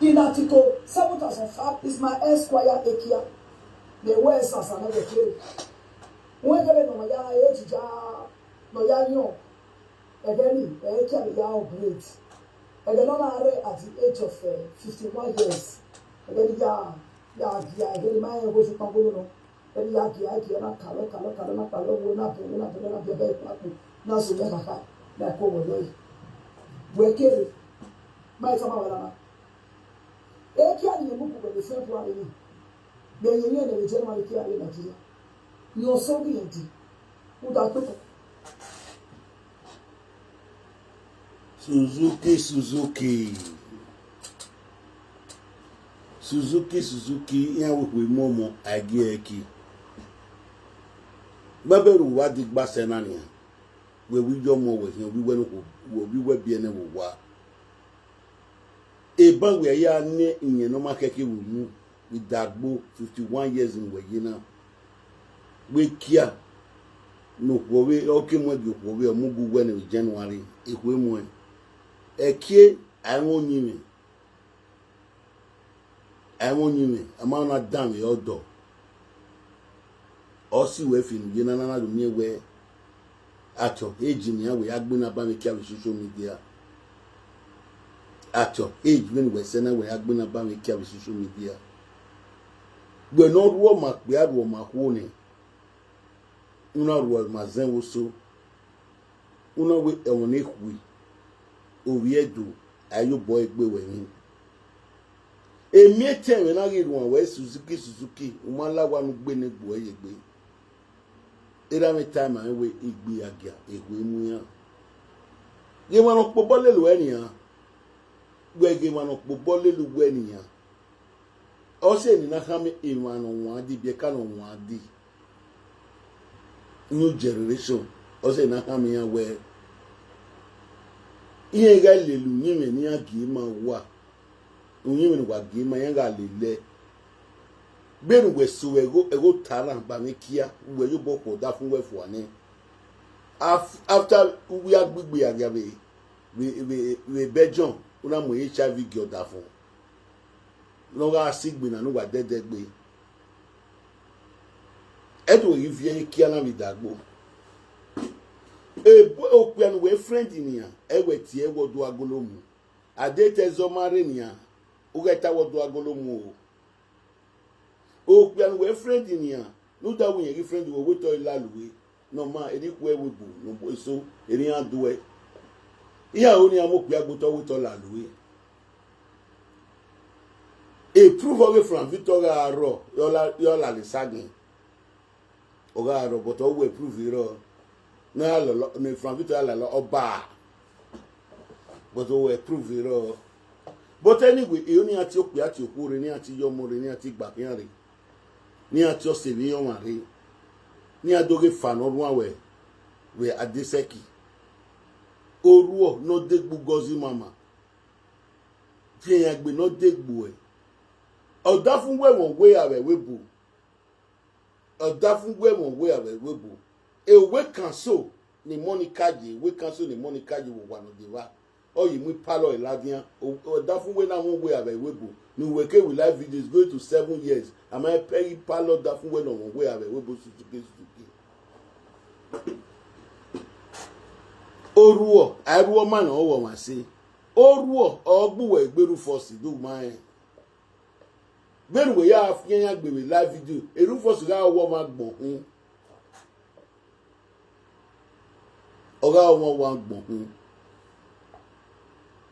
Pinatico, 7,005 is my Esquire Ekia. The West as another kid. When they know my age, no young, again, they can be out great. And then at the age of 51 years, and then again, my was a Pabuno, and Yaki, not color, not be a very platinum, not so never had that over. We're kidding. My Samara. Ekia, you move with the same one. Then you know the general care in Nigeria. You're so guilty. Who that took Suzuki, ya we momo agieki. Baberu wa digba senania. We jomo we here we were be ene wa. Eba we ya ne inye no makeke wu with Dagbo 51 years in Wayina. We kia no we okay mo bi we omugu when in January ehwe mo ekie I won't you am not down your door. Or see where fin you na near where at your age in here we have been about carry social media. At your age when we send we have been about carry social media. We're not warm we had warm warning. Una was my zen also. Una we Oviedo, are you boy going? A mere time when I get one where Suzuki, Umala one winning boy. Every time I wait, it be a gap, a win. You want to pobble Luenia? Where you want to pobble Luenia? Also, in a hammy in 1 on 1, the Becan 1D. New generation, also in a hammy where. Ihe ga lelu nyime ni agima wa nyime ni wa gima yanga lele beru we so ego tara ba me kia we yo boko da fun we fo ani after we agbegbe agabe we Belgium una mo HIV gi oda fun no ga sigbe na no wa dedegbe eto yi vie kia na mi Dagbo okpian we friend ni ya eweti ewodu agolomu adete zomare ni ya ugeta wodu agolomu okpian we friend ni ya no da we yin friend we to ilaluwe no ma eri ku ewebu no so eri aduwe iya oni amopi agboto we to laluwe e prove away from Victoria aro yola le sagin oga aro but o we prove iro na lo ne Franvito la oba but we prove it but anyway e oni ati opi ati okure ni ati yomore ni ati gbapian re ni ati osevi yon mare ni adoge fanorun awe we adeseki oruo no degbu gozi mama ti eyan gbe no degbu e oda fun we won we awe webu oda fun we won we awe webu we cancel ni money kaji we cancel ni money kaji wo wa no deva o yi mu palo iladian o da fun we na won we aba webo ni we ke we live videos going to 7 years am I pay palo da fun we no won we aba webo Suzuki oruo aruo ma na o wo ma se oruo ogbuwe egberu force do man beru we ya afiyan ya gbe live video eru force ga wo ma gbon oga won wa gbon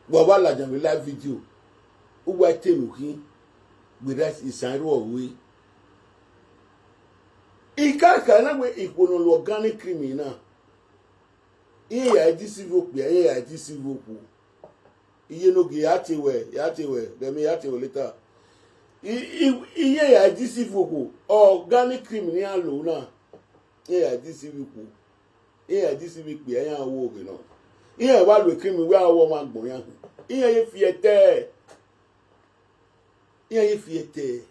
wa la jan live video o wa tenu hin we that is anro owe ikaka na we ipono lo organic criminal iye adisivo pe iye adisivo ku iye no ge yatewe dem yatewe later iye adisivo ku organic criminal lo na iye adisivo ku iye adisivo pe ayan wo ge no iye wa lo criminal we awo ma gbon yan iye ye fiete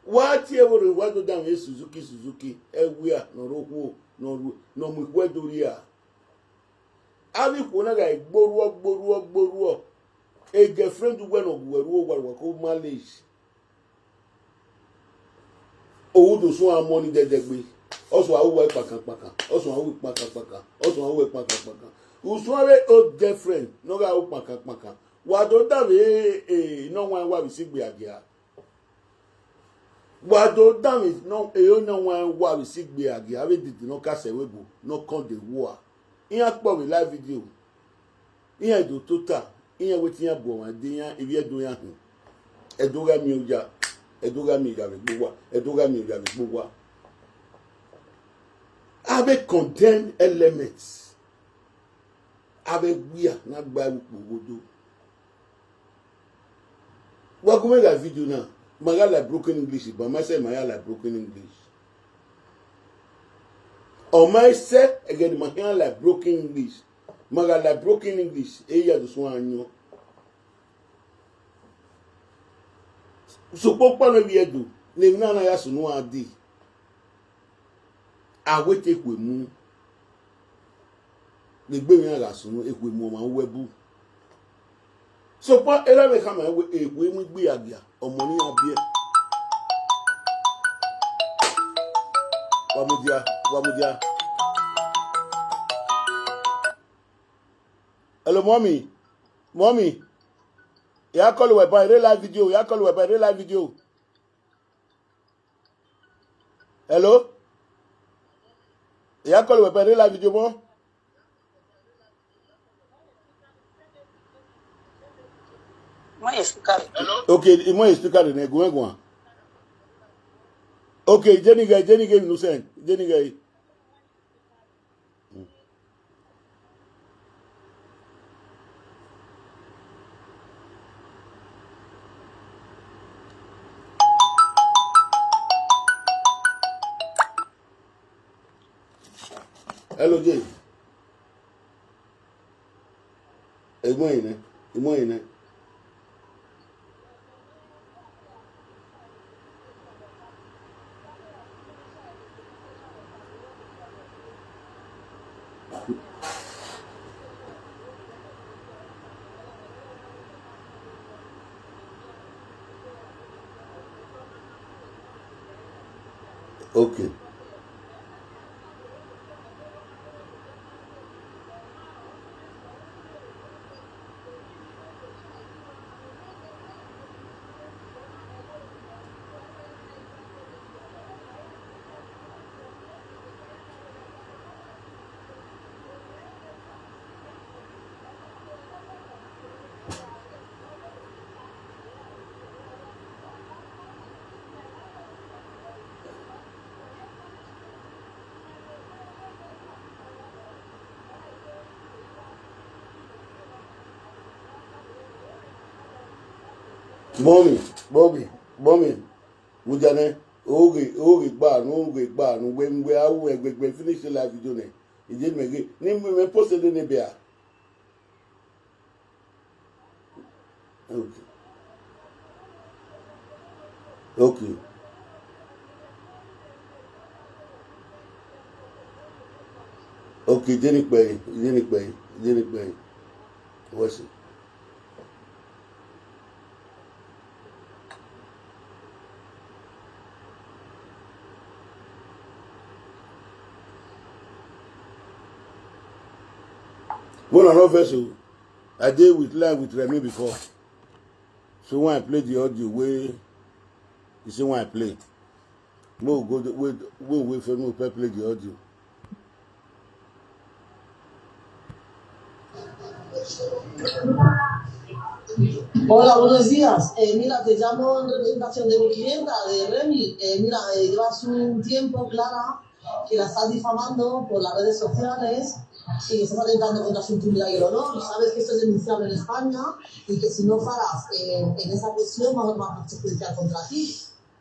what you will what do down Suzuki everywhere no roku no mu kwedoria abi ko na ga gboruo a girlfriend when we go Malaysia. Owó tó sún àwọn money dẹ́dẹ́gbé also àwọn wẹ̀ pàkàpàkà also àwọn wẹ̀ pàkàpàkà also àwọn wẹ̀ pàkàpàkà usually old girlfriend n'oge àwọn pàkàpàkà wà tó dàbí iná wọn wà sí gbé àgìá wà tó dàbí iná wọn wà sí gbé àgìá bí dìde náà kásẹ̀ wébo náà kàn dé wọ́à ìyẹn pọ̀ wí live video ìyẹn èdò tó tà ìyẹn wé tí yẹn bọ̀ wọ́n dé yẹn ibi ẹ̀dọ́ yẹn hàn ẹ̀dọ́ rẹ̀ mi ò jà. Edogami ìyàwó gbogbo avec contain elements avec wia na gba gbogbo wa go make a video now magala broken English but myself magala broken English or myself again magala broken English magala broken English e ya do so anyo so pokpa no bi edu le na ya sunu adi awete kwemu le gbe mi ala sunu ekwemu ma webu so pa era me kama ekwemu gbe agia omo ni abie wamudia hello mommy ya call we by real live video hello ya call we by real live video mo okay mo explicar de nego okay jeniga no sen jeniga hello Jay. Imoine. Okay. Mommy, mujane, oge gba nu, we awu egbe finish the live video ne. Ije mege, ni me post de ne bia. Okay. Okay, Jenny Bay. What's it? One another vessel, I did with Remy before. So when I play the audio, you see when I play. We'll wait for me to play the audio. Hola, buenos días. Mira, te llamo en representación de mi clienta, de Remy. Mira, llevas un tiempo, Clara, que la estás difamando por las redes sociales y estás atentando contra su intimidad y el honor. Sabes que esto es denunciable en España y que si no paras en esa cuestión vamos a tomar acción judicial contra ti.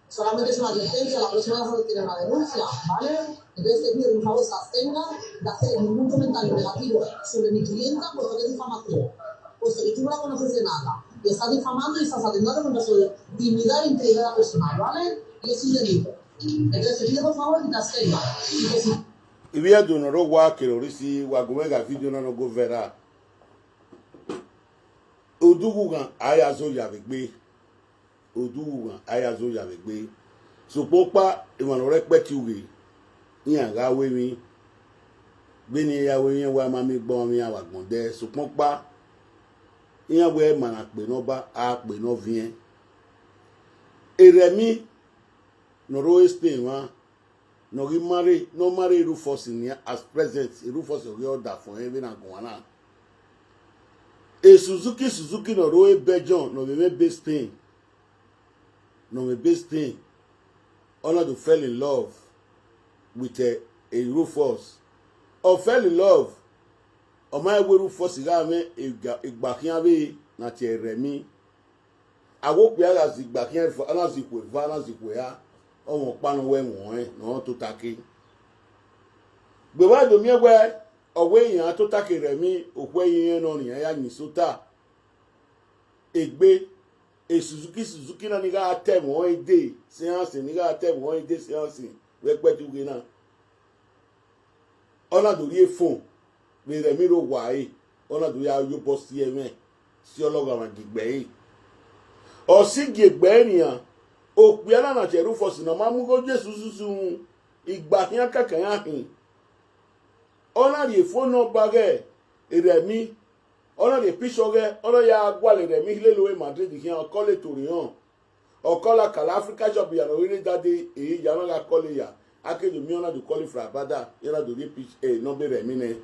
Solamente es una advertencia, la próxima vez tiene una denuncia, ¿vale? Entonces te pido que por favor se abstenga de hacer ningún comentario negativo sobre mi clienta puesto que es difamación. Puesto que tú no la conoces de nada y estás difamando y estás atentando contra su dignidad e integridad personal, ¿vale? Y es un delito. Entonces te pido por favor que te abstenga. Y que si... If you do not work, you see, we're going to video no go vera. odugugan ayazo yavegbe odugugan ayazo yavegbe sopopa imano repeti uge yan gawe mi gbeni yawe yen wa mami gbon mi awagbonde sopopa yan we mana pe no ba a pe no vien eremi no ro Spain wa no gi marry no marry Rufus in as president Rufus of order for even and Gwana e Suzuki no ro Belgium no me be Spain no me be Spain honor to fell in love with a Rufus or fell in love or my way Rufus ga me igbakian be na ti Remi awo pe ala si igbakian for ala si ko va si ko ya ọmọ panu we won no to take gbe wa do mi we owe eyan to take Remi okwe yin no ni ya ni sota egbe Suzuki na ni ga tem won ide seance ni ga tem won ide seance we pe tu ge na ona do ri phone me Remi ro wa yi ona do ya yo boss ye me si ologo ma gbe yi o si gbe eniyan òpè alana che Rufus na mamu go Jesu susu igba kian kakan ahin ona ri phone bage Remi ona ri pishoge ona ya gwale Remi lelo Madrid kian kole torion okola kala Africa job ya no ri dade ya no ga kole ya akejo mi ona do kole fra bada yana do ri pitch no be Remi ne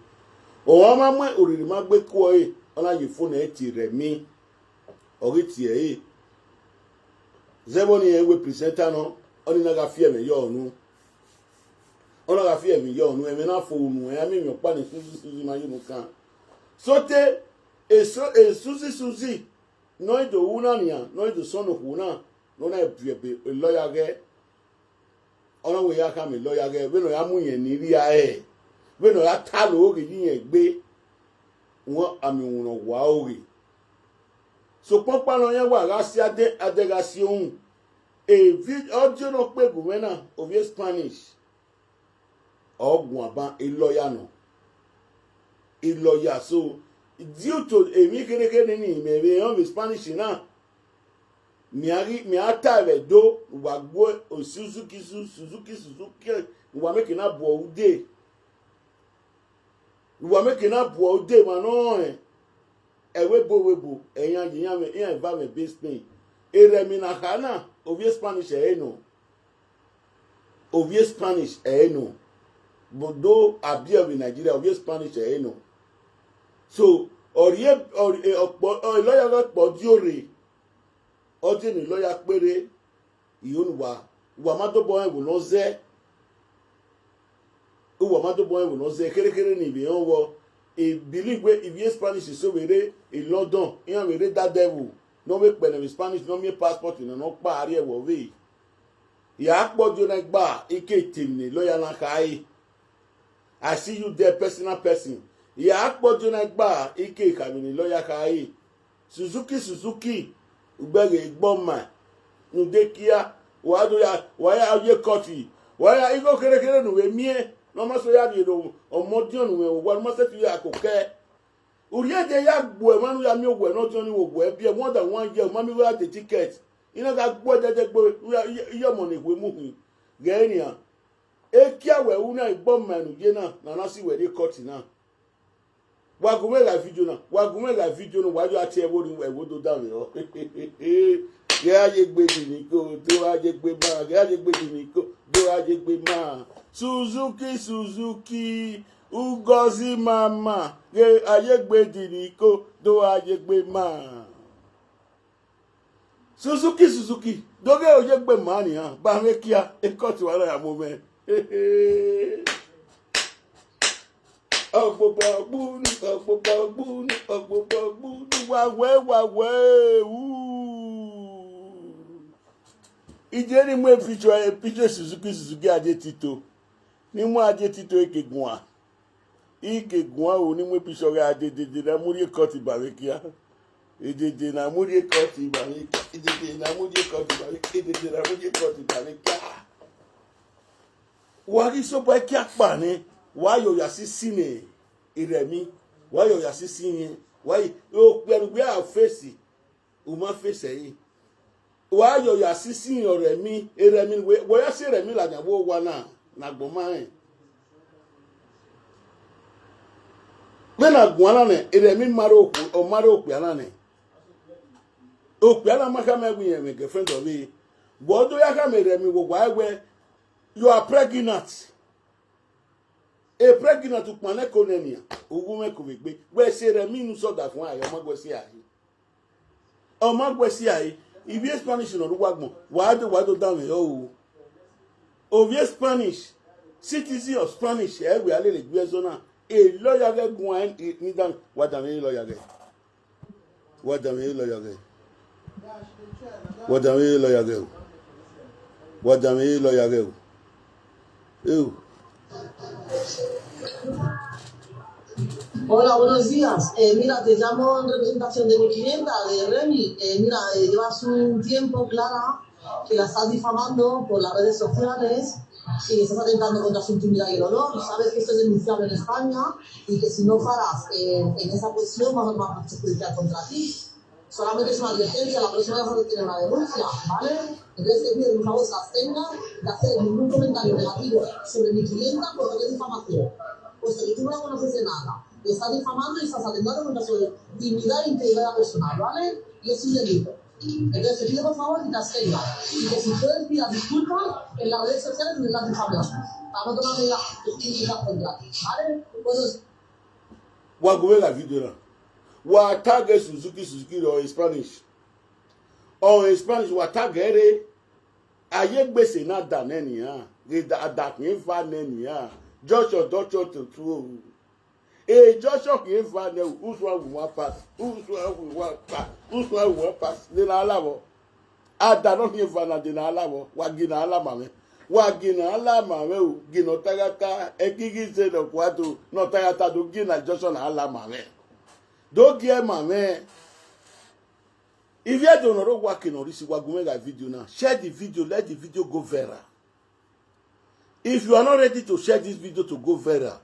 o wa ma mu oriri ma gbe ko ona yi phone ti Remi ori ti Zeboni ewe presenter no oni na ga fie me yo nu ona ga fie me yo nu e me na fo nu e mi pa ni Suzy ma yi nu kan sote Suzy no do una nia no do sono kuna no na be lawyer ge ona we ya ka me lawyer ge we no ya mu yen ni ri a we no ya ta lo ri yen gbe won ami won wa ori so papa no yan wa ga si ade ga si ohun audio no pe gumena of Spanish ogun aba a lawyer so due to emi kere ni me be on Spanish na mi ata re do wa gbo Suzuki wa make na bo ude ma no webo eyan yiyan me eyan va me be Spain Remi na kana ovie Spanish no bodo abia we Nigeria ovie Spanish no so lawyer ga podiore odi ni lawyer pere iyonwa wa ma do boy wo no ze kere ni bi on wo e believe we if Spanish is so were in London yan were that devil no make pele Spanish no me passport no pa ari e wo we ya pojo na gba ike timni lawyer na kai I see you there personal person ya pojo na gba ike kamini lawyer kai Suzuki ugbege igboma nudekia wa do ya wa ya ye koti wa ya igo kere nu we mie no ma so ya di do omodion we wa ma se tu ya koke uriede ya gbo e manu ya mi ogbo no ti oni ogbo e bi more than 1 year mami we have the ticket ina ga gbo jeje gbo iye mo ni we mu hin genia e kia we una igbo manu je na si we de court na wa gume la video na wa jo ati e wo do down yo ya je gbe ni ko do a je gbe ma ya je gbe ni ko do a je gbe ma Suzuki Ugozi mama ge ayegbe diriko do ayegbe ma Suzuki doge oyegbe ma ni han ba me kia e cut wa ya mo me ogbogbonu wa we ije ni mo picture Suzuki Adetito ni mo Adetito ekegun o ni mo picture Adetito na muri cut barekia edede na muri cut barekia wa ri so pa ki apa ni wa yo ya sisi ni Remi wa yo ya sisi ni Why? Oh, we are facing. Uma face eh. Why you are assisting your Remi? Remi, where you say Remi like a war na gboma. When a guanane, Remi maro or maro pianane. Oh, piana makame we make a friend of me. What do you have Remi? Why where you are pregnant? A pregnant to Paneconenia, Ugume Kubik, where say Remi no so that why your magwesi. Oh, magwesi. If you Spanish no wagmo, why do down oh. Oh, yes, Spanish. Citizen of Spanish, we are little Guazona. A lawyer get one in what a lawyer get. What a lawyer get. What a lawyer get. What a lawyer get. Ew. Hola, buenos días. Mira, te llamo en representación de mi clienta, de Remy. Mira, llevas un tiempo, Clara, que la estás difamando por las redes sociales y estás atentando contra su intimidad y el honor. Sabes que esto es denunciable en España y que si no paras en esa cuestión vamos a tomar proceso judicial contra ti. Solamente es una advertencia, la próxima vez vas a tener una denuncia, ¿vale? Entonces te pido que por favor se abstengan de hacer ningún comentario negativo sobre mi clienta porque es difamación. Puesto que tú no la conoces de nada, le estás difamando y estás atentando contra su dignidad e integridad personal, ¿vale? Y es un delito. Entonces te pido por favor que te abstengas y que si puedes pidas disculpas en las redes sociales donde estás difamando para no tomar medidas jurídicas contra ti, ¿vale? Pues Waguela video. Wa tag Suzuki or in Spanish. Or in Spanish, wa tag ere. Aye gbese na da neni ha. Da kin fa neni ha. Joshua to two. Joshua kin fa ne who's one will pass. Who's one will pass. Ni na alawo. Ada no kin fa na de na alawo. Wa gina alama me. Wa gina alama me o. Gina tagata ekigi se no kwado. No tagata do gina Joshua na alama me. Don't get my man. If you don't know working on this, we're going to make a video now. Share the video, let the video go viral. If you are not ready to share this video to go viral,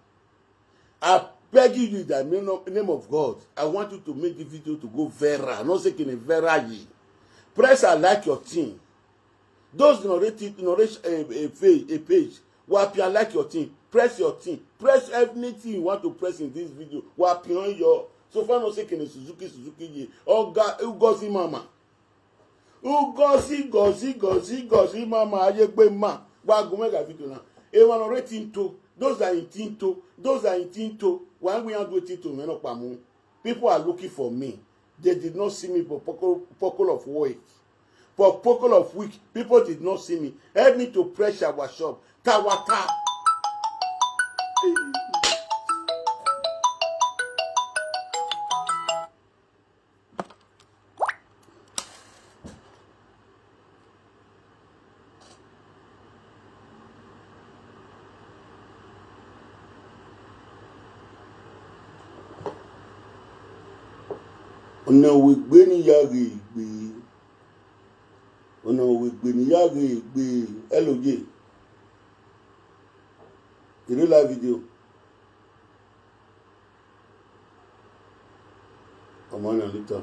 I beg you in the name of God, I want you to make the video to go viral. Not saying a viral. Press I like your team. Those narrate a page. Wap I like your team. Press your team. Press everything you want to press in this video. Wap on your. So far, no say can Suzuki ye. Oh God, Ugozi mama. Ugozi mama. Aye gbe ma. Wa go make a video now. Everyone already into. Those are in Tinto. When we are doing Tinto, me no pamu. People are looking for me. They did not see me for pockle of week. For pockle of week, people did not see me. Help me to pressure our shop. Tawata. Ọ̀nà òwe gbé níyàrá ìgbé ọ̀nà òwe gbé níyàrá ìgbé LOJ ìlú live video ọmọ náà lítà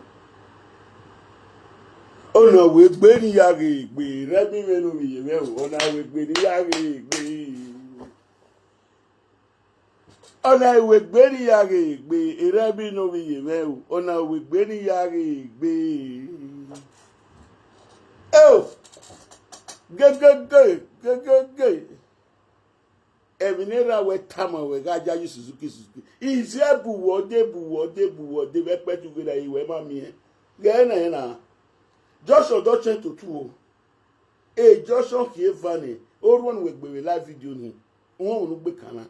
ọ̀nà òwe gbé níyàrá ìgbé rẹ́bí mẹ́nu mi yẹ̀ mẹ́wò ọ̀nà òwe gbé níyàrá ìgbé ọ̀nà ìwé gbé níyàrá ìgbé rẹ́bí mẹ́nu mi yẹ̀ mẹ́wò ọ̀nà òwe gbé níyàrá ìgbé. Oh, go. Eminera we tama we gaja yu Suzuki. Ize buwode we pet together iwe mami. Gena na. Joshua don't change to two. Joshua ki evane. Orun we gbe live video ni. Won unu gbe kana.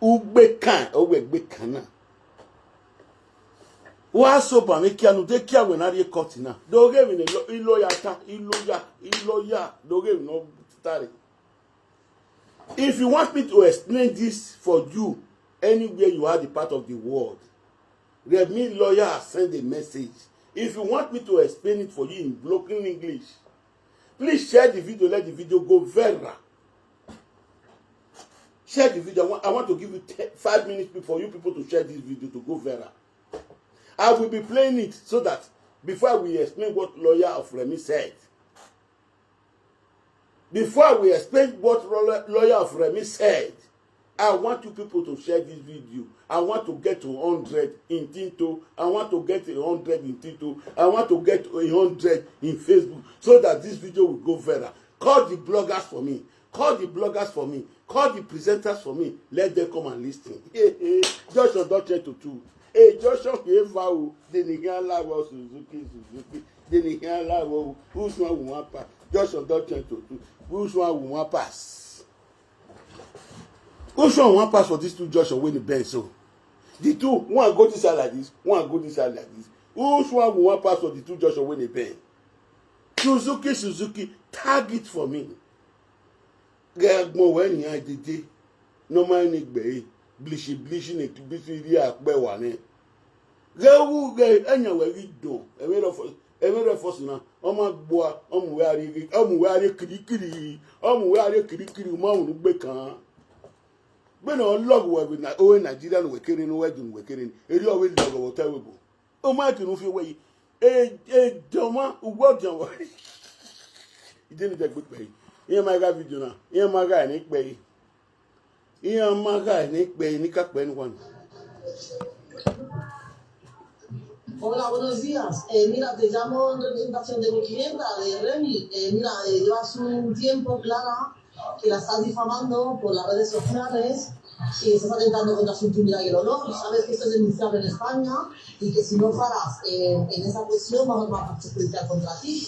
Ugbe kan o we gbe kana. Wa so ba me kia no de kia we na re court na. Do ge mi ne iloya do ge no tare. If you want me to explain this for you anywhere you are the part of the world, let me lawyer send a message. If you want me to explain it for you in broken English, please share the video, let the video go viral. Share the video. I want to give you 5 minutes for you people to share this video to go viral. I will be playing it so that before we explain what lawyer of Remy said, I want you people to share this video. I want to get to 100 in Tinto. I want to get 100 in Tinto. I want to get 100 in Facebook so that this video will go viral. Call the bloggers for me. Call the bloggers for me. Call the presenters for me. Let them come and listen. Hey, Joshua Dutcher to two. Hey, Joshua Kevau. Denigan Lavo Suzuki. Denigan Lavo. Who's one who want pass? Joshua Dutcher to two. Who's one who want pass? Who's one want pass for these two Joshua when the bend so? The two, one go this side like this, one go this side like this. Who's one who want pass for the two Joshua when they bend? Suzuki, tag it for me. Get more when I did it. No man need be bleaching it to be here by one. Go get anywhere we do. Every of us now. My boy, I'm wearing kiri, mom, bekan. When on log with Nigerian we're carrying wedding, we're carrying. It always log terrible. Oh, my, you know, if you wait. Doma, what you want? He didn't take good pay. Here, my guy, video now. Here, my guy, Nick Bay. Here, my guy, Nick Bay, Nick up one. Hola, buenos días. Mira, te llamo en representación de mi clienta, de Remy. Mira, llevas un tiempo, Clara, que la estás difamando por las redes sociales y estás atentando contra su intimidad y el honor. Sabes que esto es denunciable en España y que si no paras en esa cuestión vamos a judicial contra ti.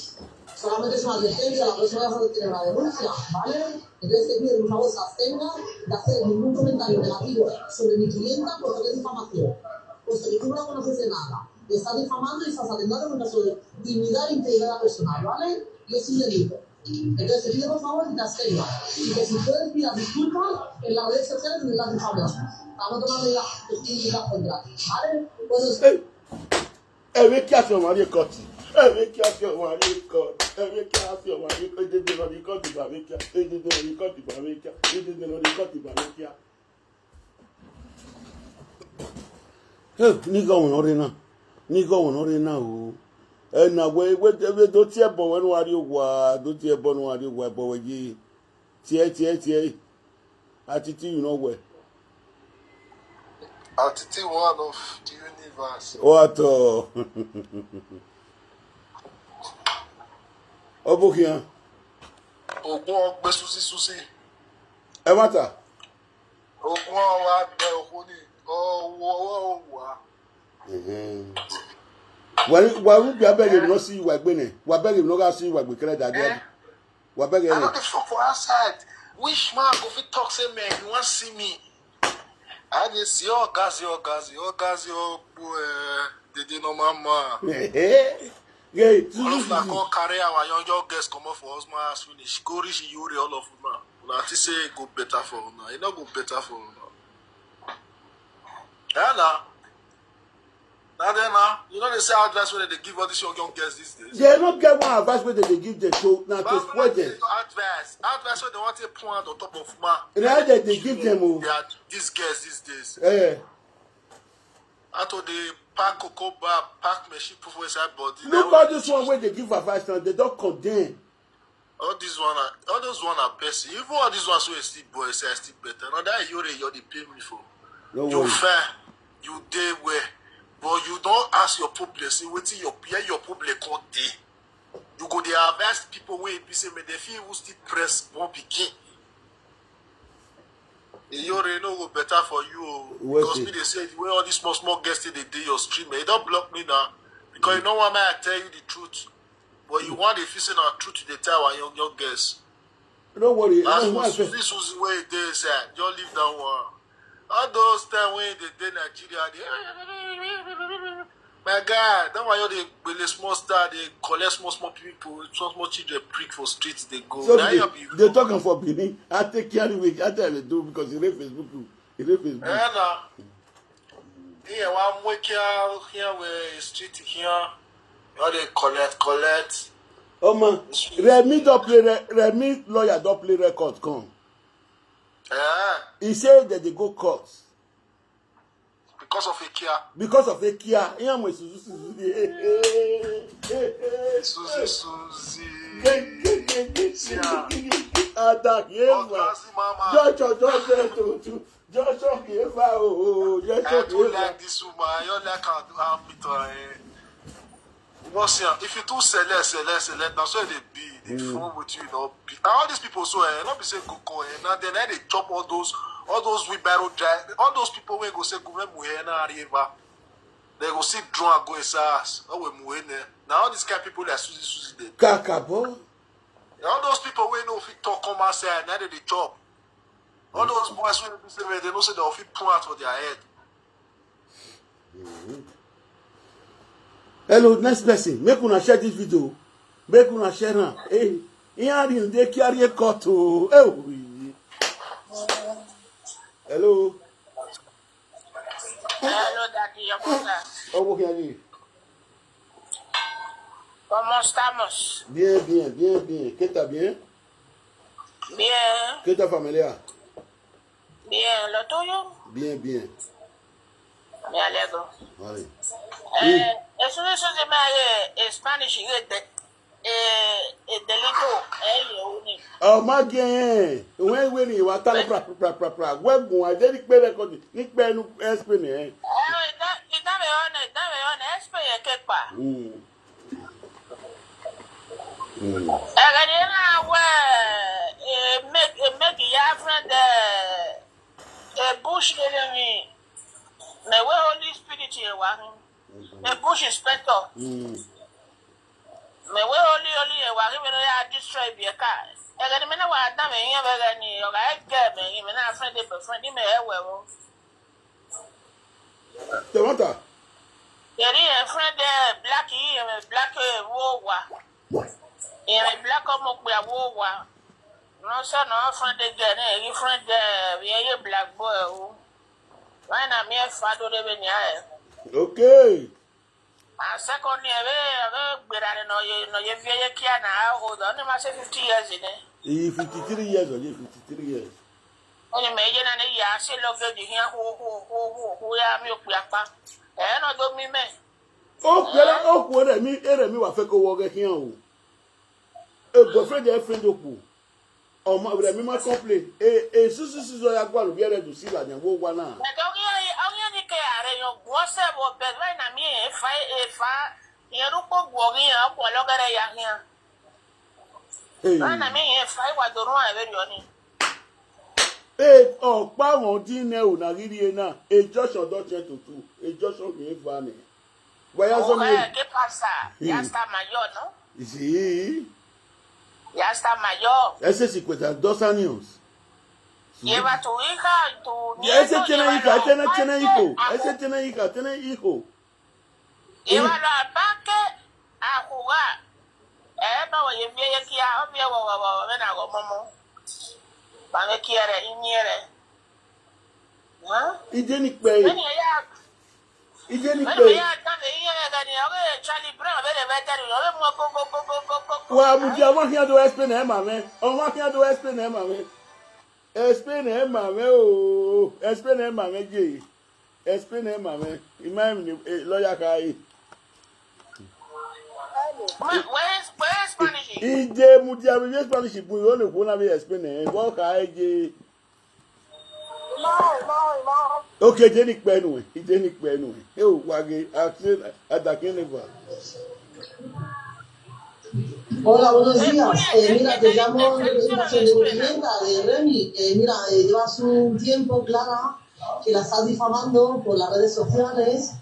Solamente es una advertencia, la próxima vez vas a tener una denuncia, ¿vale? Entonces te pido que por favor se abstenga de hacer ningún comentario negativo sobre mi clienta porque es difamación. Puesto que tú no la conoces de nada, le estás difamando y estás atentando contra su dignidad e integridad personal, ¿vale? Y es un delito. Entonces te pido por favor que te abstengas y que si puedes pidas disculpas en las redes sociales donde las difamamos. Vamos a tomar medidas contra ti, ¿vale? Pues Every cat on my record. Every cat on my record. Every cat on my record. They did not record the Bavikia. They did not record the Bavikia. They did not record the Bavikia. Nigga won already. And now, wait, don't tear bow and you were, don't tear bon what you were, boy, ye. Tia. Atiti, you know where. Atiti, one of the universe. What? Over here. Ogun ọgbẹ Suzy. Ẹ mata. Ogun ọwọ abẹ òkúni ọwọ wa. Why be abeg you no see you agbene? Why beg you no go see you agbekere daddy? Why beg you? I no dey fuck for outside. Which man go fit talk say man you wan see me? I dey see Ogazi, they no mama. Yeah, all of na come carry our young girls comot for us as finish. Go reach Yuri all of una. Una think say go better for una. E no go better for una. Yeah, nah. Now, you know they say advice where they give all these young girls these days. They don't get one advice where they give them to now to spoil them. Advice where they want to point on top of man. And how they give them they are these girls these days. Eh. After they pack cocoa bar, pack machine proof inside body. Look all this one where they give advice now, they don't condemn. All those one are best. Even all these ones who are still boys say still better. Now that you're they pay me for. No you worry. fair, you day where. But you don't ask your problem, see what your problem can't do. You go there advise people where you say, may they feel who still press one begin. You already know go better for you. Because me they say where all these small guests they do your stream, they don't block me now. Because you know what man I tell you the truth. But you want if you say the truth they tell our young guests. Don't worry. That's what this was the way they said. Don't leave that one. All those times when they did Nigeria, my God, that's why they the small star, they collect small people, small children prick for streets, they go. So they're talking for Benin. I take care of it. I tell you do because it's Facebook. It's Facebook. Yeah, here one week here where street here, all they collect. Oh man, Remy lawyer don't play record come. He said that they go court. Because of Ikea. Because of Ikea. Suzy. Like this woman, you like how if you do select, that's why they be phone with you, all these people so not be say go now then they chop all those wheelbarrow drive, all those people when go say go river, they go see drone and go ass. Now all these kind of people that Suzy they Kakabo. All those people when no fit talk come outside, now they chop. All those boys when they know say they fit pull out of their head. Hello, next person. Make una share this video. Make una share now. Hey, here they carry a cut. Hello. Hello, Daddy, ¿Cómo que allí? ¿Cómo estamos? Bien. ¿Qué está bien? Bien. ¿Qué está familiar? Bien, ¿lo tuyo? Bien. Me alegro. Vale. Eso se me Spanish delito Má gẹ̀ ẹ́ ìwé ni ìwà tá lọ pra wẹ́gùn àjẹ́ nípẹ́ rẹ́kọ̀dì nípẹ́ ẹnu ẹ́sìpẹ́ ni ẹ́. Dame ona, espeye kepa. Egadina make ya friend bush enemy. Me we Holy Spirit here wa. A bush inspector. Me we only wa we no ya destroy be car. Egani me na wa dame yin be gani o ga get me me na friend me e wewo. Tẹ̀wọ́ntà. Yeri a friend black wo wa. Yeri black mo pe wo wa. No so no friend again e friend we black boy o. Why na me fa do de be ni aye. Okay. And secondly, no ye vie kia na hold on ma say 50 years in it. He 53 years or 53 years. Only me ye na ya say love the here who ya mi okuapa. No do mi me. Ó ere mi wá fẹ́ kó wo ge hian o. E boyfriend e friend oku. Ọmọ ere mi ma complain. Susu ya gwa lo bi ere do si la nyan wo wa na. Onye ni ke are yo gwo se bo be na mi e fa ye ru ko gwo ri ya ko lo gere ya hian. Na mi e fa wa do ru a be ri oni. Pa won din ne o na riri e na. E Joshua do chen to tu. E Joshua mi fa ni. Waya so mi. ¿Qué pasa? Ya está mayor, ¿no? Sí. Ya está mayor. Ese 52 años. Lleva tu hija, tu nieto. Ese tiene hija, tiene hijo. Ese tiene hija, tiene hijo. Llévalo al parque a jugar. No, oye, viene aquí a ven a gomomo. Para que quiere y niere. ¿Ah? Y tiene que ven allá. Y tiene que Charlie Brown, wa mu dia wa hia do explain e ma me. O wa hia do explain e ma me. Explain e ma me o. Explain e ma me je. Explain e ma me. Imam ni lawyer kai. Where's Spanish? Ije mu dia we Spanish bu yo le ko na be explain e. Wo ka je. No. Okay, Jenny Penway. Jenny Penway. Oh, Waggy, at the carnival. Hola, buenos días. Mira, te llamo en representación de mi clienta, de Remy. Mira, llevas un tiempo, Clara, que la estás difamando por las redes sociales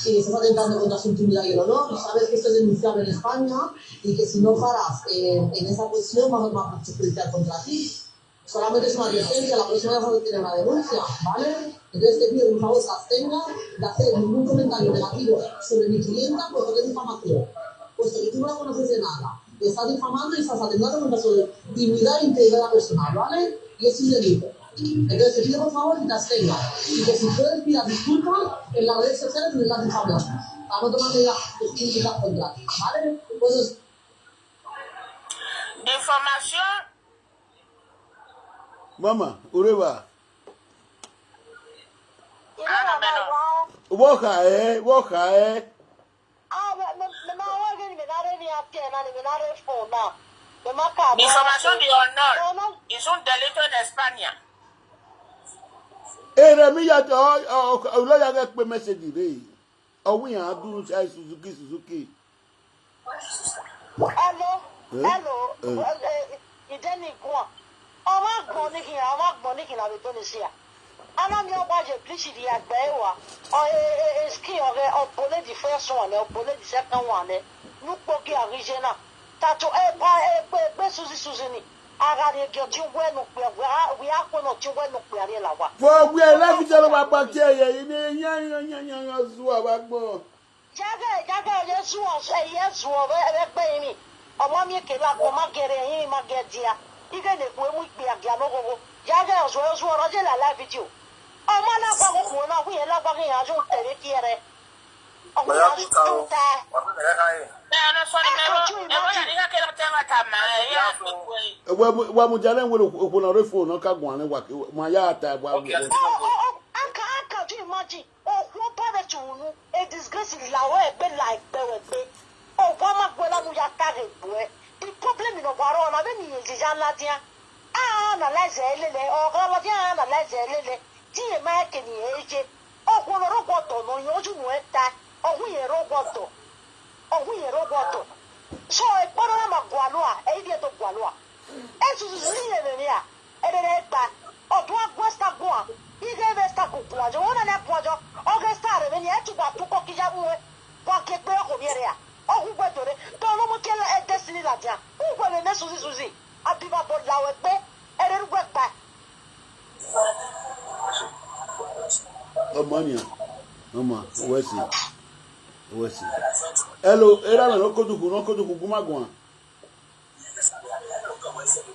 y estás atentando contra su intimidad y el honor. Sabes que esto es denunciable en España y que si no paras en esa cuestión, vamos a judicial contra ti. Solamente es una advertencia, la próxima vez vamos a tener una denuncia, ¿vale? Entonces te pido, por favor, que abstenga de hacer ningún comentario negativo sobre mi clienta porque es difamación. Puesto que tú no la conoces de nada, te estás difamando y estás atentando contra su dignidad e integridad personal, ¿vale? Y es un delito. Entonces te pido, por favor, que te abstenga. Y que si puedes pidas disculpas en las redes sociales donde estás difamando. Para no tomar medidas jurídicas contra ti, ¿vale? Pues difamación. Mama, Ureva. Walk Walk. Información de honor. Es un delito en España. Remi ya lawyer get pay message dey. We are doing Suzuki. Hello. Ideni kwa. Ama gboni ki na be to ni sia. Ana mi oba je please di agbe wa. O ski ore o pole di first one, o pole di second one. Nu poki original. Tato pe Suzy ni. Aga de ke ti we no pe we a ko no ti we no pe ari la wa. For we la fi tell wa pa ke ye ni yan zuwa ba gbo. Jaga Yesu o Yesu o be pe mi. Ọmọ mi ke la ko ma gere yin ma ge dia. Ige ne ku emu pe agia no gogo. Jaga o roje la video. Ọmọ na gba ko na hu ye la gba yin ajo tere ki ere. Ọmọ ya tu ta. Wa mu jale nwere okwu na refo no ka gwan wa ma ya ata gba. Aka do you imagine? Oh, what part to nu? A disgrace is la way be like be. Oh, Wama Gwela mu ya tare boy. The problem in Obaro na be ni ejijan latia. Analyze elele. O latia analyze elele. Ti e ma ke ni eje. O ko no roboto no yoju mu eta. O hu ye roboto. So e poro na magwaloa, e die to gwaloa. E Suzy ni ya. E de ta. O do agwesta gwa. Ige vesta kukuajo. Ona na kuajo. O gesta re ni e tu ba tu ko kija muwe. Kwa ke pe ko biere ya. Oh, who went to it? Don't know a destiny that ya. Who went in Suzy? I be about Lawe Bay and then went back. No money. No ma. Where's it? Hello, era no ko du gumagwan.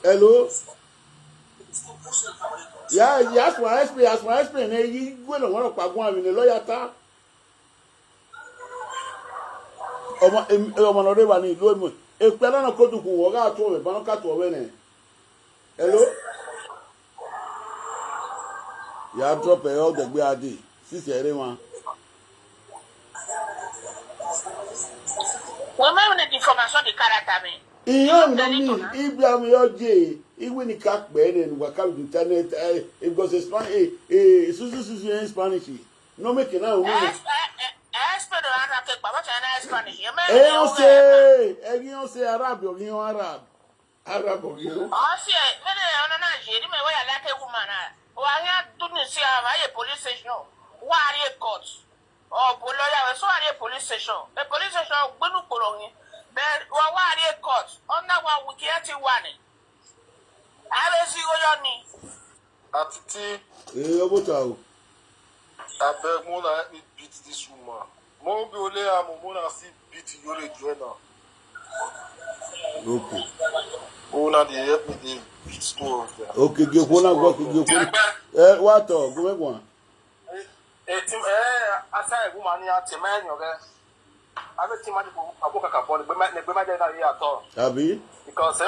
Hello. Yeah, yes, my SP, na yi gwe no won pa gwan mi ne lawyer ta. Ọmọ no wa ni lo mu e pe na ko du ku wo ga to we ba no ka to we ne. Hello. Ya drop e all the gbe ade sisi ere wan. Wọ́n máa ń ní information de character mi. Iyo no mi Ibrahim yo je iwe ni ka pe ne wa ka internet because it's Spanish Suzy in Spanish. No make na o. Espero ara ke pa wacha na Spanish. Egin se Arab o gin Arab. Arab o gin. Se nene ona na je di me wa ya like woman na. Wa ya Tunisia wa ye police station. Wa re court. Oh, lawyer, so are police station. The police station gbenu koro yin. But wa re court. Under one we get one. Aresi oyo ni. Atiti. Obota o. Abeg mo na help me beat this woman. Mo be ole am mo na see beat Yore Joanna. Okay. Mo na dey help me dey beat two of them. Okay, go na go go. What to? Go make one. Asa woman ni ati man yo ge. Abi ti ma di ko aboka ka bo ni gbe ma dey na here at all. Abi? Because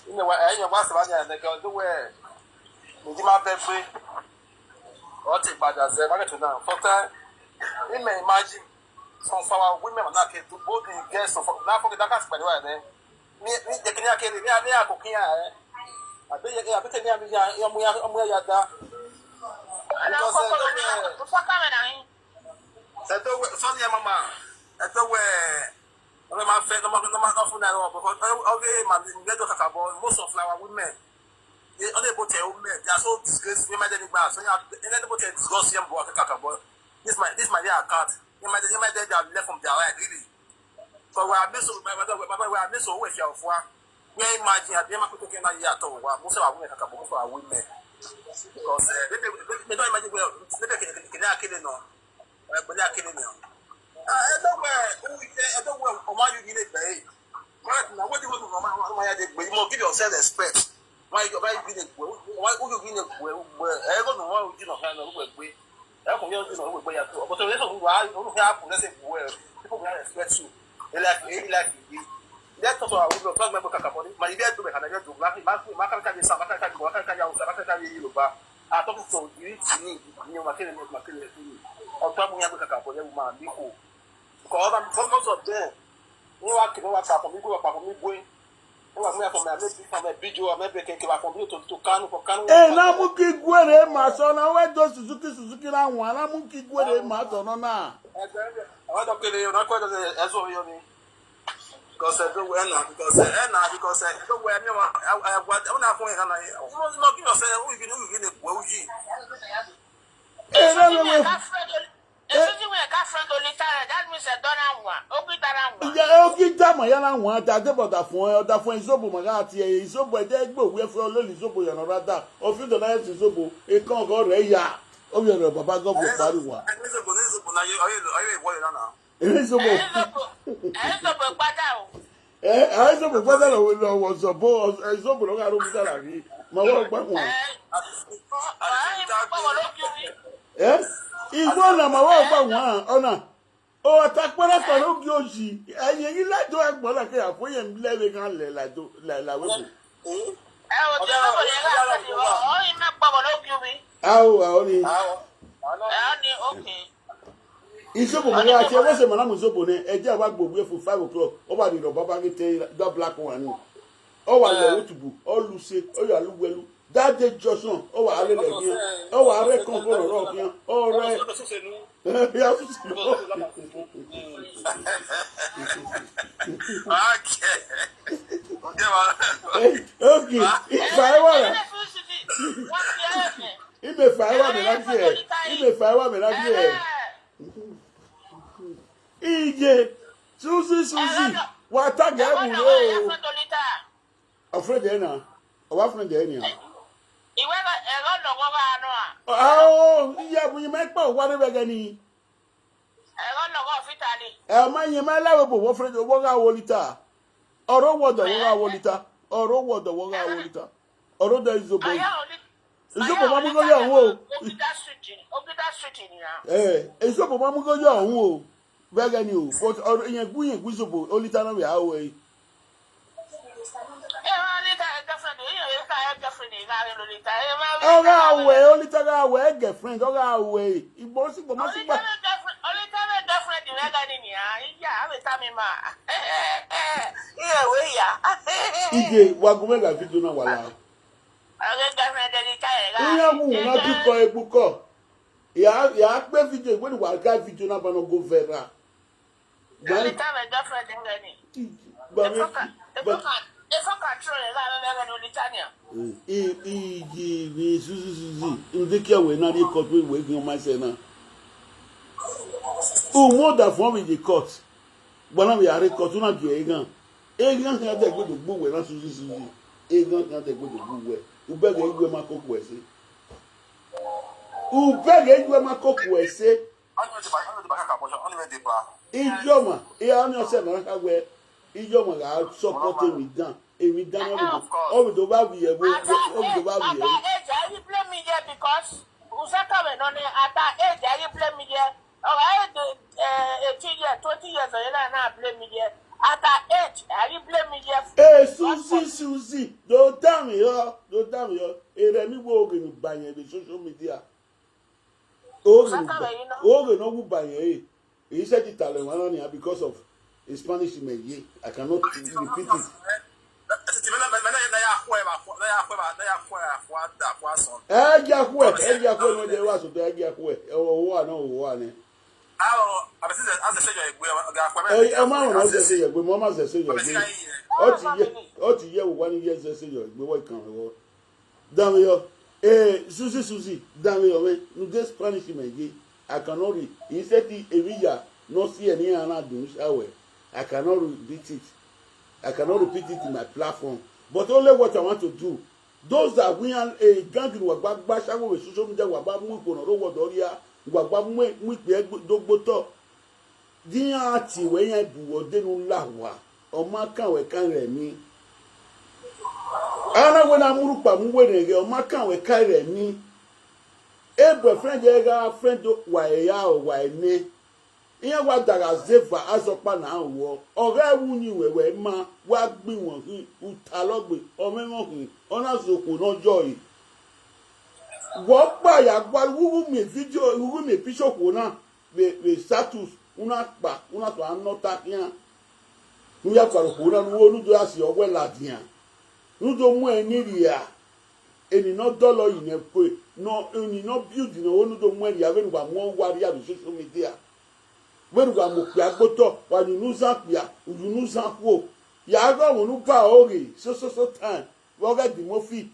in the way your was ba na ke do we ni ma be free. O ti bada se ma get to now. For time you may imagine some of our women na ke to both in guests of na for the dakas by the way then. Ni de kini akere ni akokin abi ke ni abi ya mu ya da. Mama. Most of our women, they unable to women, they are so disgraced. We might be bad. So you are unable to discuss them. This my account. You might left from their right really. So we are missing. We are missing with your for. We imagine that they might put together here at all. Most of our women are women. Because they don't imagine well. They are killing no. But they are killing no. I don't know. Why you need it, babe? Now, what do you want to know? You must give yourself respect. Why you need it? Why would you need it? I don't know why you don't have no way. I don't know where you are. But the reason why you don't have to listen well, people will respect you. They like you. That's what I would not talk about Caponi. My idea to make another to Black Macan, some Yoruba. I talk so you need new material or trouble Caponi woman before. Because I'm most of them. You are to know from me, go up me going. From a video, I'm making from you to Kano for Kano. Eh, na muki gwere ma so na we do Suzuki na nwa na muki gwere ma so no na. I don't care you not quite as well you mean. Because I don't wear now because I don't wear me I what I'm not going and I almost not give us we can a woji. Eh, na we That means I don't know. ya okita ma ya na nwa ta de boda fun isobo ma ga ti e isobo je gbo we fun ololi isobo ya no rada o fi do na isobo e kan go re ya o bi ro baba go bo pariwa Isobo na you boy na. isobo Gbada o. isobo gbada lo wo sobo isobo lo ga ro mi sara ri ma wo gba won igbo na ma wo gba won ona o atakpara paro bi oji eyin yin lajo egbo la ke afoye mi lebe kan le lajo la we awo ni isobo mo ya che wo se mana mo sobo ne eje wa gbogbo fún 5 o'clock o ba di ro baba ke te do black one ni o wa lo otubu o lu se o ya lu welu that day Johnson o wa ale le gin o wa re kon ko ro gin o re ya okay if I want if I want me like here ije Suzy wa ta ga bu o afraid dey na o wa friend dey ni Iwe ga ero no go ga no a. oh iya bu yin me pa wa re be ni Ero no go fitani. e ma yin me lawe bo wo friend wo ga wo lita oro wo do wo ga wo lita oro wo do wo ga wo lita oro da izobo izobo ma mu go yo o Obida street ni na. izobo ma mu go yo o be ni o but oro yen gu izobo o lita na we a we only tell we girlfriend we igbo si gbo ma si gba only tell girlfriend we ga ni ya ave ta mi ma we ya ije wa go me ga video na wala girlfriend ni ka e ga iya mu na ti ko egbu ko ya pe video egbo ni wa ga video na ba no go vera only tell girlfriend ga ni ba if I control it, I'm going to Litania. Suzy, Indikia we not the court we waiting on my senna. Oh, more than for me the court. When we are a court, not the Egan. Egan had a good book when I Suzy. Egan had a good book. Who beg you, my cook, we say. Who beg you, my cook, we say. Idioma, I said, where. Idioma ga support me down. Emi down all the ba bi ebo all the ba bi ebo. You blame me there because Usaka we no at age you blame me there. Oh, I had 18 years, 20 years na blame me there. At age you blame me there. Hey, Suzy, don't tell me yo. Remi wo ogun banye the social media. Ogun no wo banye. He said it Italian because of in Spanish, I cannot repeat it. Suzy, I cannot read. He said, no see any other do shower. I cannot repeat it. I cannot repeat it in my platform. But only what I want to do. Those that we are a gang in Wabasha with social media, Wabamu, Robodoria, Wabamu, Dogboto. Diati, when I do, they don't lawa, or Maka, we can't let me. Ana when I'm Murupa, Muwene, or Maka, we can't let me. A friend, friend, why ya or why me. ihe wa dara zeva azọkpa na awọ ọ̀rẹ́ wunyi wewe ma wa gbi won hi utalogbe omemo hi ona zoko nojo yi wo pa ya gba wuwu mi video wuwu mi picture ko na we status una pa una to anota yan nu ya paro ko na nu oludo asi owe ladian nu do mu eni ria eni no dollar yi ne ko no eni no build no oludo mu ria we nu ba mo wa ria social media when we are mukyagoto when you lose up ya you lose up wo ya go wonu pa ori so time we get the mofi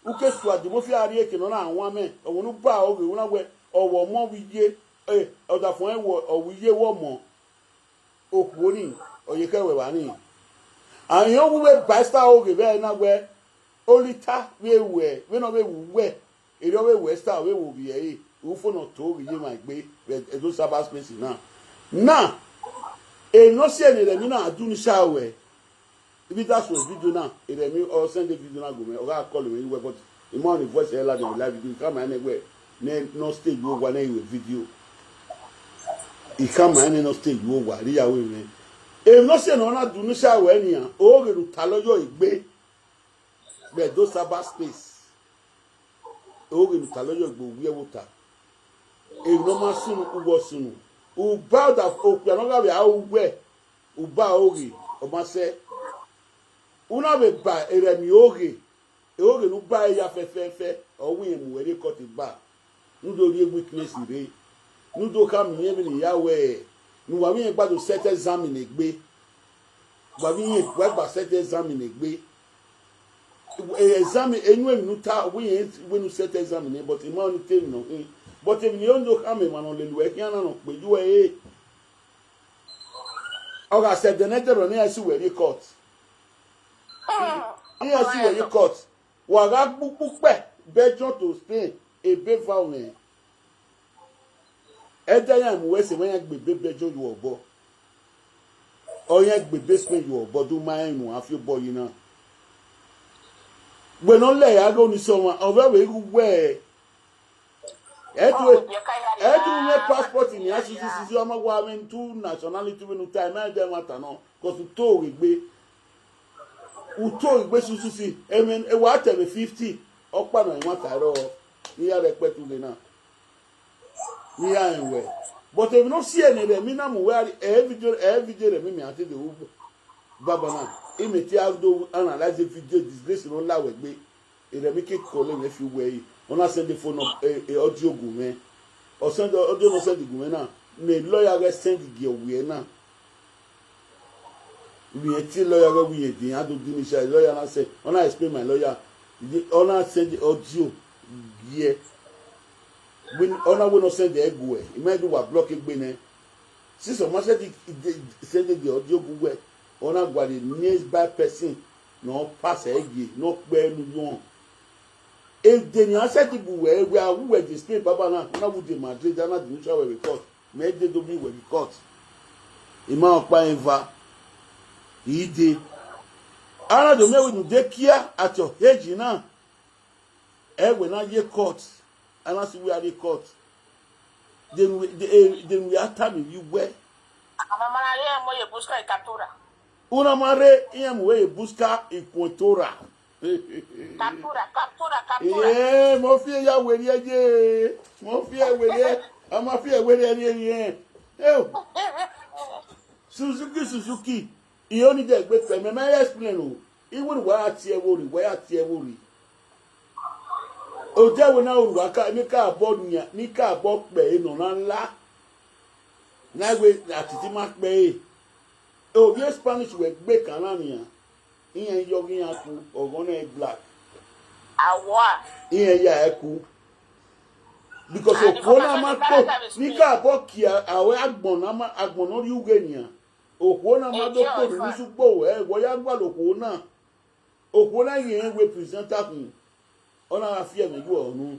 uke swa the mofi ari eke no na anwa me wonu pa ori wona we owo mo wiye oda fun ewo owiye wo mo okuo ni oyeke we wa ni ayan wo we basta ori be na we olita we no we ere we star we wo bi e ufo no to ye my gbe edo sabas space na e no se ni re mi na adu ni sha we if that's what video now e re mi or send the video na go me o ga call me we but the morning voice e la the live video come anywhere no stage wo wa na e video e come no stage wo wa ri ya we me e no se no na adu ni sha we ni an o re ru ta lojo igbe be do sabas space o re ru ta lojo igbo wi e wuta no masunu ugo sunu uba da okwa no ga be awwe uba ori o ma se una be ba eremi ori ori no ba ya fefefe o wi emu were cut ba ndo ri weakness re ndo ka mi emi ni yawe nu wa wi gba do set exam ni gbe wa wi gba set exam ni gbe exam enu enu ta wi nu set exam ni but ima oni te no but if you don't come man on the work yana no pe you e oga said the net ro na si we record iya si we record wa ga pupu pe Belgium to Spain e be vaune e da yan mu we se wen gbe Belgium you obo o yan gbe Spain you obo do mai nu afi boy na gbe no le ya go ni so wa o we we edu me passport ni asisi o ma wa men tu nationality we no time na dem ata no cause to regbe sususi emen e wa tebe 50 opa na nwa taro ni ya repetu le na ni ya enwe but if no see any dem na mu we video re me ati de ubo baba na imeti avdo analyze the video disgrace no la we gbe ere mi ke ko le we fi we on a send the phone audio gume or send audio no send the gume na me lawyer get send the girl we na we eti lawyer we dey ado dinisha lawyer na say on I explain my lawyer on I send the audio here when on I will not send the ego e me do wa block egbe ne since o ma send the audio guwe on I gba the nearby person no pass ege no pe nu won if the answer we are display baba na we dey Madrid na the neutral we record me dey do me we record ima opa eva ide ara do me we dey kia at your age na e we na ye court and as we are the court then we are time you where mama na le mo ye busca e captura una mare ia mo ye busca e contora captura mo fi ya weri eje mo fi weri ama fi weri ni Suzuki e oni de gbe pe me explain o even wa ati e wori o je wo na oru aka ni ka bo nya ni ka bo pe no na nla na we Atiti ma pe o bi Spanish we gbe kan na ni iyan yogi yan ku ogon na black awa iyan ya eku because o kona ma ko ni ka bo kia awe agbon no ri uge niyan o kona ma do ko ni supo wo ya gba lo kona o kona yen we presenter kun ona afia me ju onu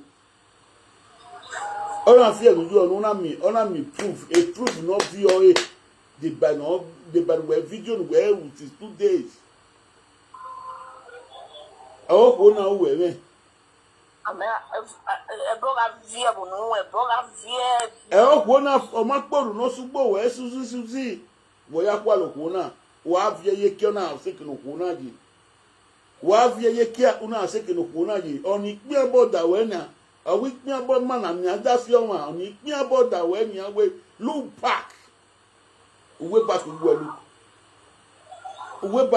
ona mi proof a proof no be o the by video we with is 2 days. Oh, na uwe me. na omakporu no sugbo we Suzy boya kwa lokuna wa vie yekio na aseke no kuna ji wa vie yekia una aseke no kuna ji oni pin boda we na awi pin bod man na ada fi o ma oni pin boda we ni we look back we back what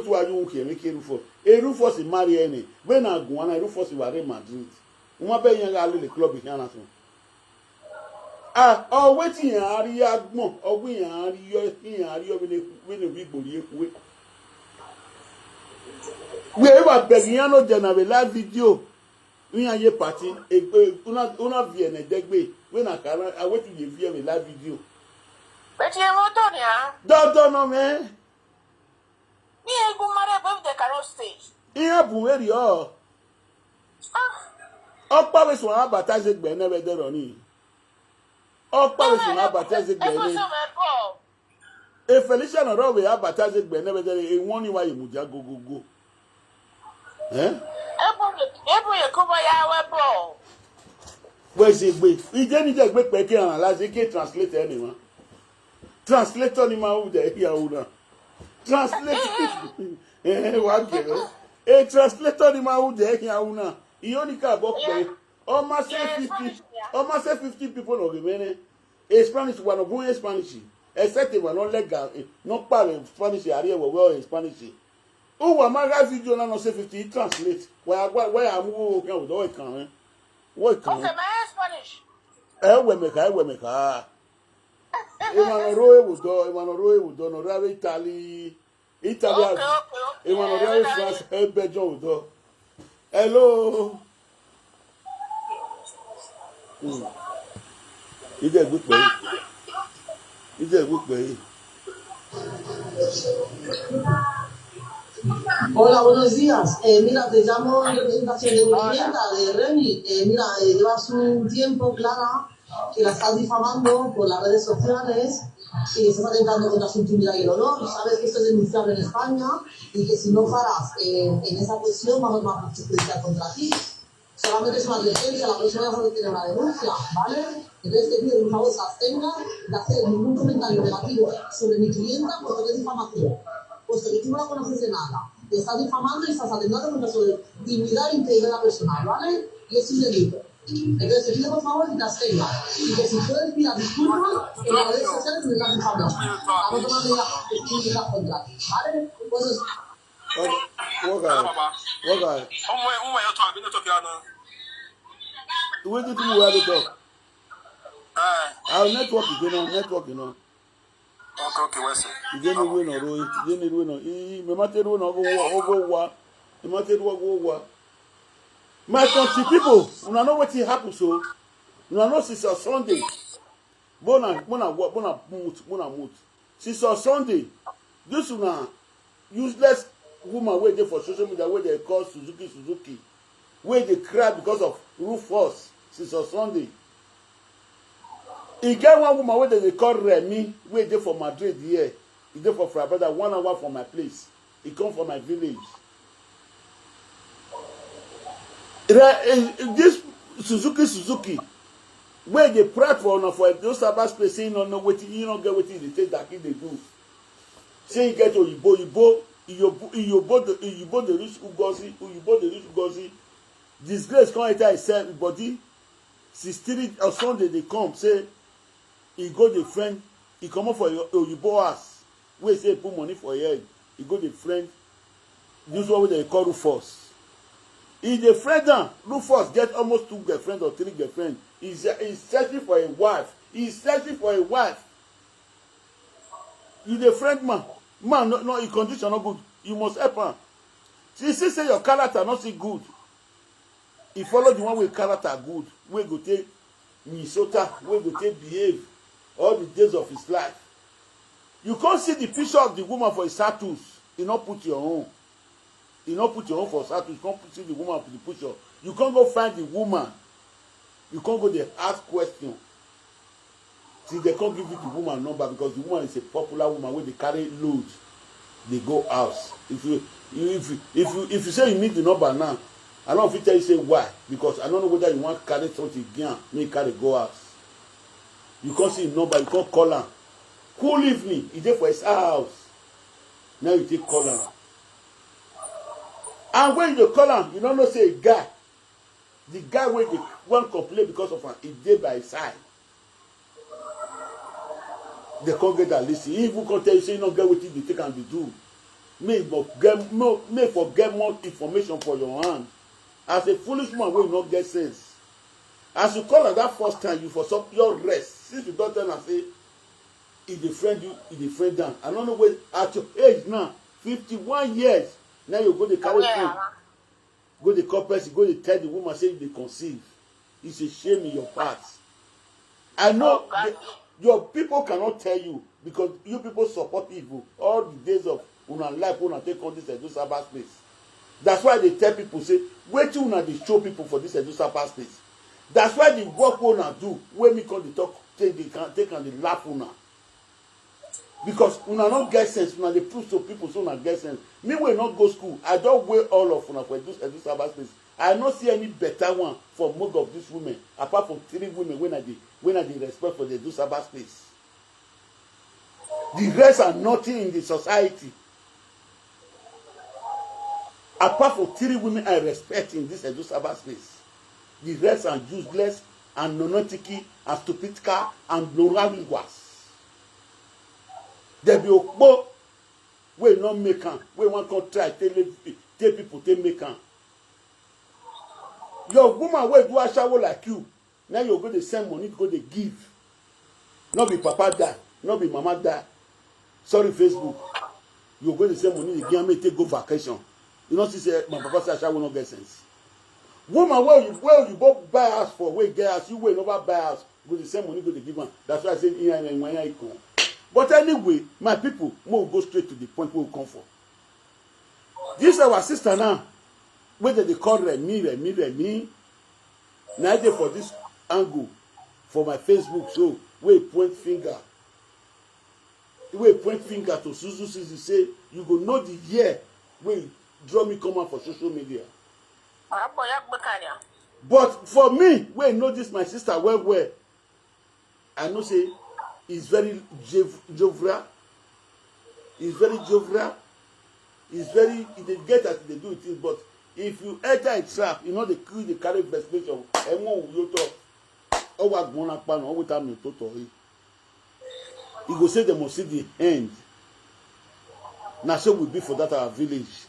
were you here make Rufus Rufus marry any when I go and Rufus was in Madrid uma be yan ga le club here na so wetin yan ari agbon ogun yan ari yo we no bi gbori eku we ever beg yan no general live video we an ye party una vie na degbe we na kara wetin ye vie live video but you moto ni ah don't no me ni egu mare above the carol stage iya buweri o opa we so abataze gbe na be dero ni opa we so abataze gbe ni e Felicia no ro we abataze gbe na be dero e won ni wa yemuja gogogo ebu ye ko ya we bro we se gbe ije ni je gbe pe ki ran la se ke translate anyone translator ni ma u de ya u na translate what a translator ni ma u de ya u na ionika bo pe almost 50 people no remain a Spanish one of one Spanish except they were not legal not part of Spanish area well in Spanish o wa ma ga video na no say 50 translate where am wo kan do kan what kan okay my Spanish we me ka Emmanuel Udo no rave Italy Emmanuel France Belgium Udo hello ide good pay Hola, buenos días. Mira, te llamo en representación de mi clienta, de Remy. Mira, llevas un tiempo, Clara, que la estás difamando por las redes sociales y estás atentando contra su intimidad y el honor. Sabes que esto es denunciable en España y que si no paras en esa cuestión vamos a judicial contra ti. Solamente es una advertencia, la próxima vez vas a tener una denuncia, ¿vale? Entonces te pido que por favor se abstenga de hacer ningún comentario negativo sobre mi clienta porque es difamación. Puesto que tú no la conoces de nada, te estás difamando y estás atentando contra su dignidad e integridad personal, ¿vale? Y es un delito. Entonces te pido por favor que te abstengas y que si puedes pidas disculpas en las redes sociales me estás difamando. Vamos a tomar medidas contra ti, ¿vale? Entonces, what guy where did you have it talk our network you know Okay, what's it? you didn't win or you didn't win or me matter win or go you matter go my country people una know what happen so una know since Sunday bona moot since Sunday this una useless woman wey dey for social media wey dey call Suzuki wey dey cry because of Rufus since Sunday e get one woman wey dey call Remy wey dey for Madrid here e dey for Frabada 1 hour from my place e come from my village this Suzuki wey dey proud for una for those sabas place say no know wetin you no get wetin dey take that he dey do say you get oyibo dey reach Ugozi disgrace come enter himself body 63 or Sunday dey come say he go dey friend he comot for oyibo house wey say put money for head he go dey friend this one wey dey call Rufus he dey friend am Rufus get almost 2 girlfriends or 3 girlfriends he's searching for a wife he dey friend man no his condition no good you must help am see say your character not see good he follow the one wey character good wey go take Minnesota wey go take behave all the days of his life you can't see the picture of the woman for his status he not put your own for status you can't see the woman for the picture you can't go find the woman you can't go there ask question see they can't give you the woman number because the woman is a popular woman wey dey carry load dey go house if you say you need the number now I don't know if you tell you say why, because I don't know whether you want to carry something again, me carry go out. You can't see him number, you can't call him. Who leave me? He there for his house. Now you take call him. And when you call him, you don't know say a guy. The guy when they won't complain because of him, he dey by his side. They can't get that listen. He even can't tell you say you don't get what they take and they do. May forget more information for your hand. As a foolish man, will not get sense. As you call her that first time, you for some your rest. Since you don't tell her say, he defriend you, he defriend them. I don't know where at your age now, 51 years. Now you go to carry food. Go to corpus, go to tell the woman say they conceive. It's a shame in your parts. I know your people cannot tell you because you people support evil all the days of una life una take on this Edo Sabbath space. That's why they tell people say wait till una dey show people for this Edo Sabbath space. That's why the work una do when me come dey talk take and dey laugh una. Because una not get sense, una dey prove to people so una get sense. Me wey not go school, I don't weigh all of una for Edo Sabbath space. I not see any better one for most of these women apart from 3 women when I dey respect for the Edo Sabbath space. The rest are nothing in the society. Apart from 3 women I respect in this Edo Sabbath space. The rest are useless and nonotiki and stupidka and ignoramulas. There be okpo wey not make am, wey wan come try tell people take make am. Your woman wey do ashawo like you, now you go to send money to go to give. Not be papa die, not be mama die. Sorry Facebook. You go to send money to give me take go vacation. You know, she say my papa say ashawo no get sense. Woman where you both buy house for, where get house, you will never buy house, go to send money go to give one. That's why I say in. But anyway, my people, we'll go straight to the point where we come for. This is our sister now. Whether they call Remy. Now they for this angle for my Facebook show, where point finger. Where point finger to Suzy say, you go know the year where draw me come out for social media. But for me, where know this my sister well, I know say it's very jovial. It's very jovial. It's very they get that they do it, but if you enter a trap, you know they carry investigation. You talk. Oh, what gonna happen? Oh, what time you talk? He go say they must see the end. Now, so we be for that our village.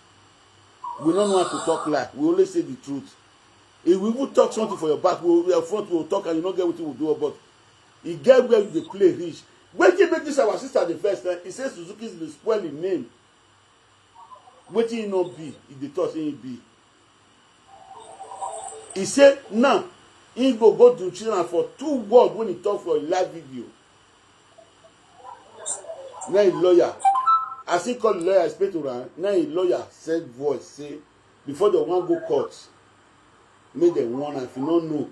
We don't know how to talk lie. We only say the truth. If we will talk something for your back, we will front. We will talk, and you don't get what we will do about. He get where they play rich. When you make this our sister the first time, he says Suzuki's the spoiling name. What he not be? He thought he be. He said, now, he go to China for 2 words when he talk for a live video. Now a lawyer. As he called lawyer, I speak to her. Now a lawyer said voice, say, before the one go court, make them warn, if you don't know,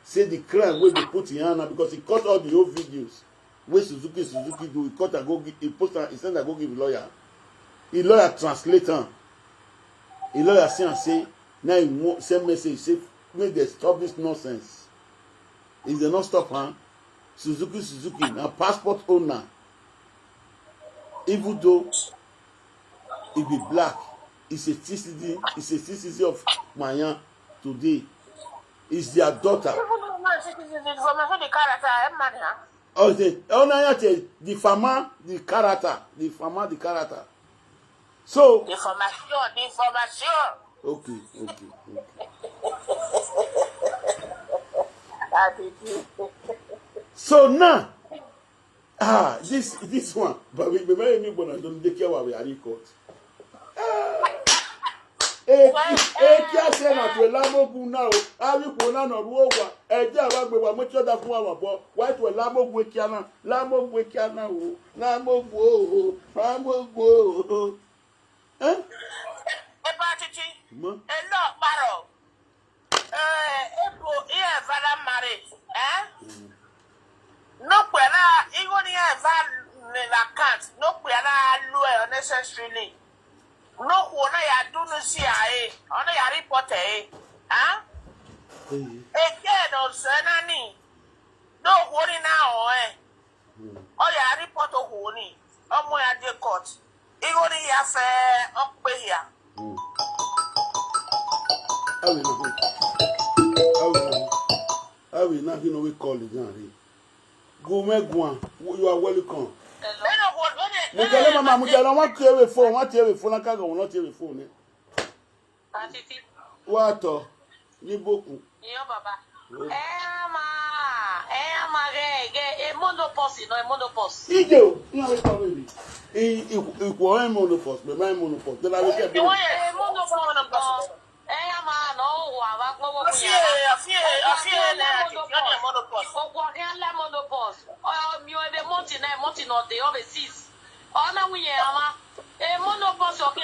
say the crime where they put in Hannah because he cut all the old videos. Where Suzuki do, he cut and go give, he post and he send and go give lawyer. The lawyer translate him. The lawyer say and say, now he send message, say, make them stop this nonsense. If they not stop, Suzuki, now passport owner. Even though he be black, it's a citizen of Mayan today. It's their daughter. Oh, the farmer, the character. So. Information. Okay. So now, this one, but we very new when I don't take care what we are in court. Ekia say na to lamogun na o, ari ko na no ruo wa, eje abagbe wa mo choda fún àwọn bo, why to lamogun ekia na o, lamogun o. Atiti. Elo paro. Ebo vala marriage, No kwera, even vala vacant, no kwera lo unnecessarily. No, when I do no see I, on a report, huh? Again, on Senani. No, what now, Oh, yeah, report of Honey. Oh, my dear court. It only affair up here. I will not know we call it. Go make one. You are welcome. Mujale mama, mujale, want to have a phone, want to have a phone, I can't go, not have a phone. Atiti. What? Ni beaucoup. Yo, Baba. A monopause, no, a monopause. Ijo, you are coming. It was a monopause, but my monopause. Then I will get a monopause. No, I feel monopause. Oh, you are the mountain of the overseas. Oh, no, we are a monopause of no.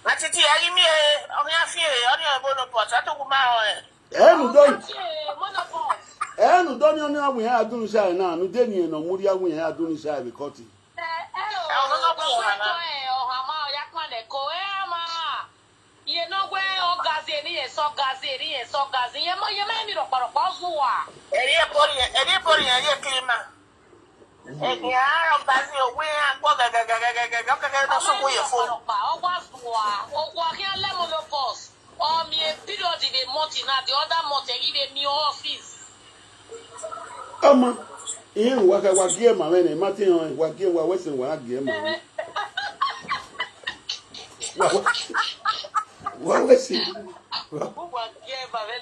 Atiti, I mean, I feel a monopause. I don't know. No, don't you know we are doing shy now? No, then you know, Mudia, we are doing shy because. You know where all Gazini is so Gazini is so Gazini. You may be a Parapazua. Anybody, a cleaner. And you are of Bazil, we are going to go lemon of course. Or me a period in the mountain, the other mountain, even new office. In what I was game, my man, Martin, what game was Western, what I game. What was it?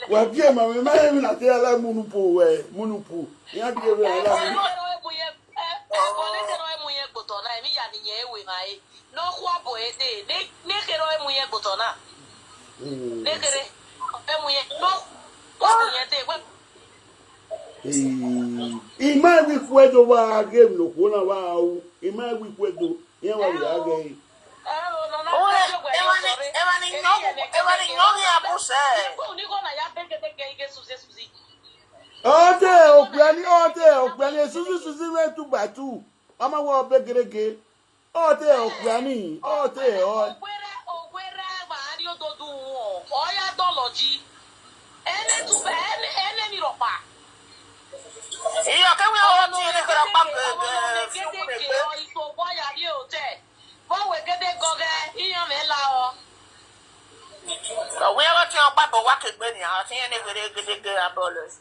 What game, my man, I tell a Munupu, Munupu. You give it. No, what boy, they make it all muy botona. Negre, in my week, whether I game no one wow, in my week, whether you are again. Oh, Suzy went to by two. I'm a war big again. Oh, Granny, oh, we are to your papa walking when you are saying a good dollars.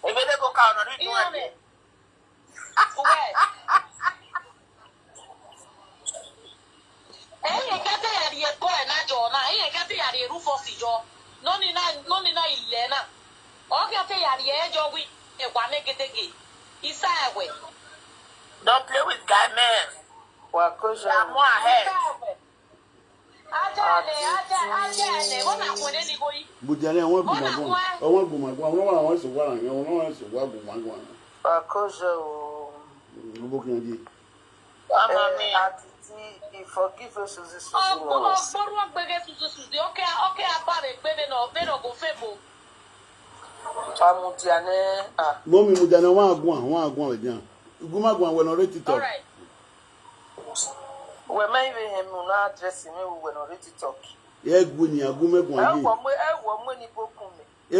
If they go count on it, don't play with guy man. Well, cause I'm more ahead. Bujale, I want to my one. I want to one. I want to one. Looking at Atiti, forgive us, Suzy. Mommy, Mujana, one go again. Guma go when already talk. We may be him not dressing me when already talk. Yeah, Gunia, Gume go again. I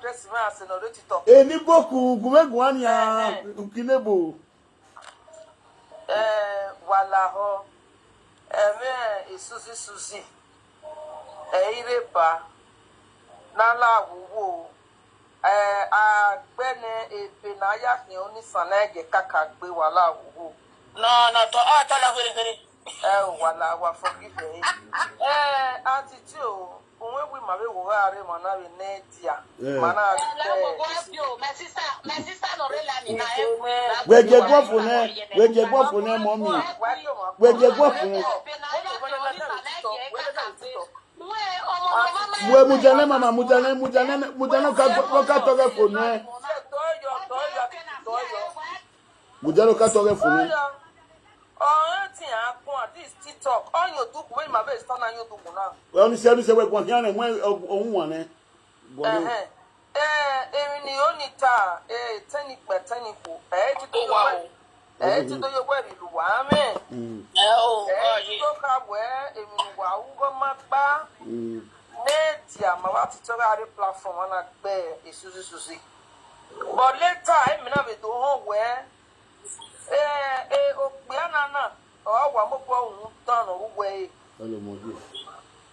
dress me as an already talk. Any boku, Gume Guania, Ukinebo. Walaho, Suzy, Eirepa, Nala Wu, Bene, a Penaya, the only Sanage Kaka, Wala Wu. No, to all very. Wala, forgive me. Attitude, when we marry, we are Manavi Netia. Mana, my sister, Lorella, where you go for them, where you go for them, mommy. Where you go for them. Where Mujana, Mama, Mujana, Katoga for me. Mujano Katoga for me. This TikTok, all you do when my best stand and you do now. Well, you said one here and one, eh? Only tar, 10 per 10. ti to ye we lu wa me to ka we emi wa u go ma pa ne ti ama wa ti to ga platform na gbe Suzy but later emi na be to ho we o pe na o wa mo bo un tan o we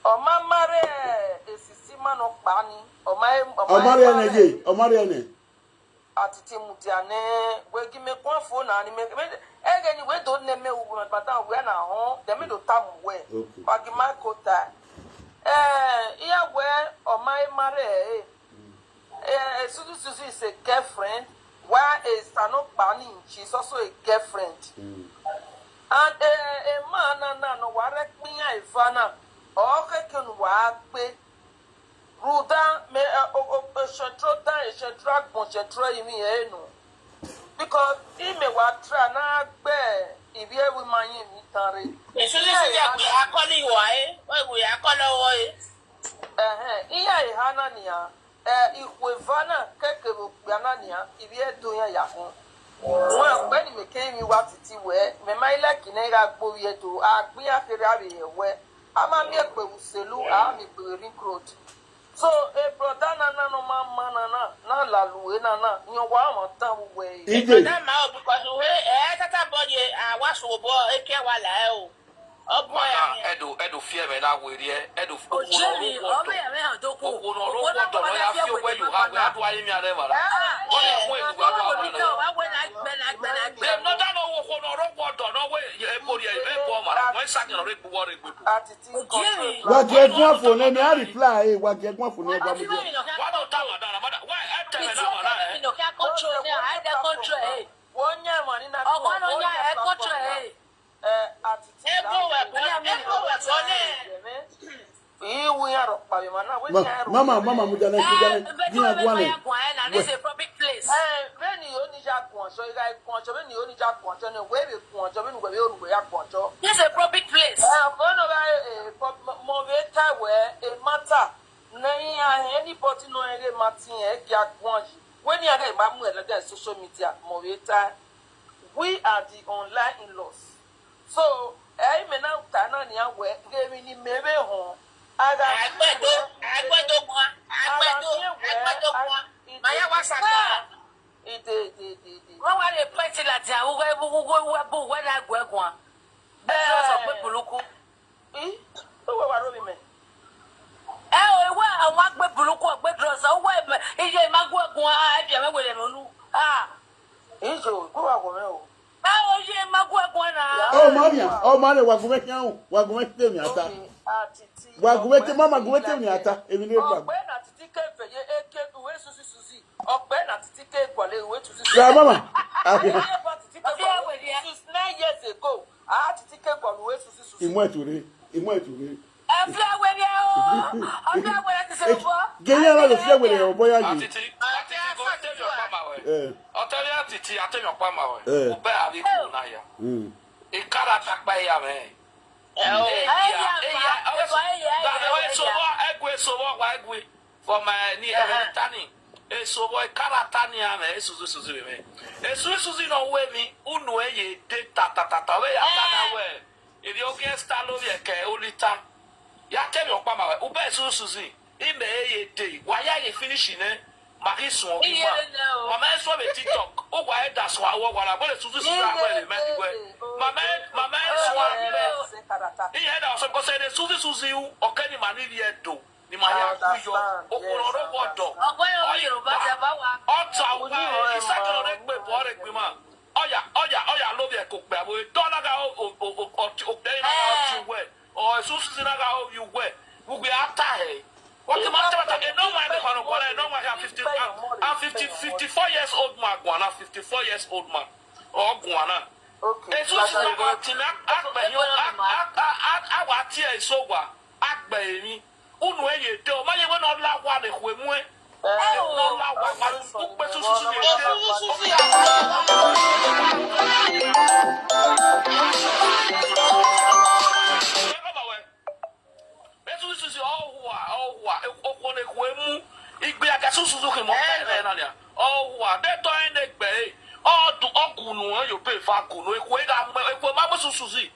o ma mare esisi ma no pa ni o mare ene Atiti mutiane we give me one phone and me again we don't name me but we na ho dem me do tam we bagi ma kota iya we o mai mare Suzy is a girlfriend while is Tano Bani she's also a girlfriend and a man no warek me Ivana o keken wa pe Ruda me shetra bon shetra imi enu because he me wa try na gbe ibi e we man yin mi tare Suzy ya akoli wa we akolo wo iya ihana nia ikwevana keke bo gana nia ibi e do yan ya fun won pe ni me ke mi wa titi we me mai like na ga gbo ye to agbin afere ari we ama mi e pe uselu a mi pe ring road. So a brother no man na lalu na you wa mo tan we brother ma because we tata body wa so bo eke wa la o obo ya edo fear me na we rie edo Jerry o me ya me ha do ko do no ya feel where you have where do I me are mara we you go wa na gbe no da no wo ko no ro do no we e body e bo mara we sak no re bu wo re gbe Atiti Jerry wa ge gwan fo na me a reply wa ge gwan fo na gwa mo wa do ta madam why I tell me na mara no ka control I the control wonya mani na o wa no nya e control Atiti ego we iwu ya ro pa me na we nya ro mama mujana gina gwane na this a public place beni oni ja kun so ira kun so beni oni ja kun so ni we be kun so beni we be oruwe ya kun so this a public place for no ba mo be ta we e matter na ya anybody no ere matin e ga kun yi we ni aga ma mu e le social media mo be ta we are the online in-laws so me na ta na ni awe ge mi ni mebe ho agbedo kwa maya wasaka ide wọ́n wá lè pẹ́ntì láti àwọn gbogbo wẹ́dà gbẹ́gbọ́n bẹ́ẹ̀ sọ pé burúkú ó wà rómi mẹ́ ìwé àwọn agbẹ́ burúkú ọ̀gbẹ́ dúrọ̀sà ó wà iye ìmágbó ẹ̀gùn ẹ̀bí ẹ̀mẹ́wẹ̀lẹ̀ mọ́nú ìjò kó wà wọ̀mẹ́ o báwo ṣe ìmágbó ẹ̀gùn náà o maria wa gume kan wa gume te mi ata wa gume te mama gume te mi ata emi le gba ọgbẹ́ na titi ke feye eke uwe Suzy ọgbẹ́ na titi ke gwale uwe Suzy ya mama 9 years ago titi ke gwale uwe Suzy imo eture ẹ̀fẹ́ wẹ̀rẹ̀ o ọ̀fẹ́ wẹ̀rẹ̀ ti ṣe bọ́ gẹ́yẹ́ la le fẹ́ wẹ̀rẹ̀ o boya yi Atiti go tell your mama we o tell you Atiti atem your mama we o be abi ku na ya e kara takpa ya me egwe for my ni tani so boy karata ni ame Suzy me Suzy no we mi unu eye de ta we ya na we if you get stand over ke olita ya tell me okpa ma we ube Suzy ime eye de wa ya ye finish ne maki so bi mama so be TikTok o gwa e da so awo gwara bo le Suzy awo me di we mama so be iye da so ko say the Suzy o kani mani bi edo ni ma ya ku yo okoro ro bodo ọgbẹ́ Yorùbá ṣe bá wa ọta wa isakoro re gbe bo re gbe ma oya lo bi e ko pe abo dollar ga o dey na you we o Suzy na ga you we we be after he what the matter no man be kono kola no man have 54 years old man gwana 54 years old man o gwana okay Suzy na ga tina agbe yo awa ti e so wa agbe mi unu eye te o ma ye we no la wa le hwe mu e no la wa ma u pe Suzy ye Suzy owa o le hwe mu igbe aga Suzy ke mo na na ya owa de to en egbe o du ogunu yo pe fa ku Suzy.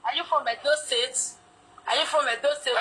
Are you from Edo State? Are you from Edo State?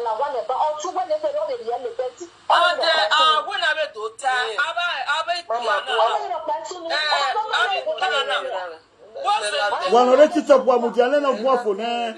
la one ba o tu when they say no dey le beti when I be do ta One already top one mutiane no buafo na.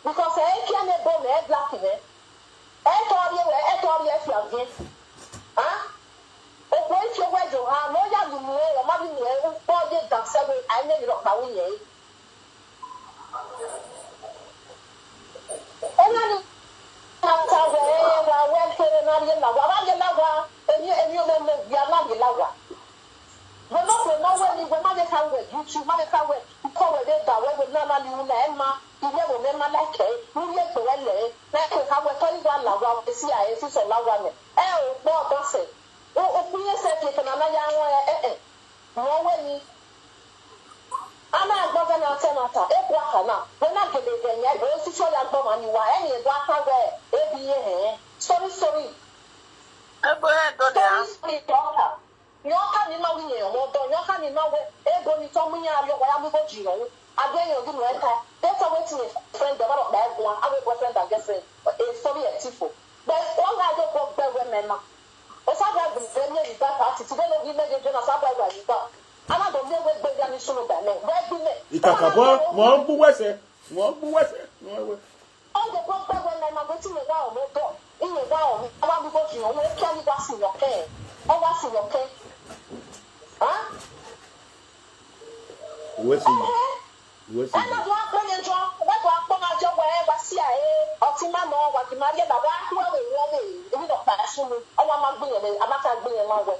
because I can't go there black in it. I told you, huh? O boy, you were to have no young boy, or mother, who bought it that seven. I never got my way. And I went to another lava, and you remember the lava. We're not when we're not can wait. You two might can wait. Call it that way with Nana Luna, you never remember like it. You get to LA. That's how we're telling one lava, the CIA is a lava. Oh, more does it. Oh, we said you can another young way. No way. I'm not governor senator. We're not getting it yet. Go to show that woman you are any black away. Sorry. Sorry, daughter. Yoka ni ma wiye odo yoka ni ma we ego ni to munya ayo wa mi go jiro again you give me enter that's what you friend develop that one I will boyfriend and girlfriend sorry a tifo but one guy go go be women ma o sa ga bi dem ni ba party ti no give me je na sa ba you ba ana do me we gbe ni sunu ba me we bi me Ikakabo mo bu wese no we on the go be women ma go ti me ga o mo do iye ga o wa mi go jiro we can you see your care o wa see your care huh? What's and I want to enjoy what I want to wherever CIA or Timano, what you might get about who not passion. I want my being I'm not being my way.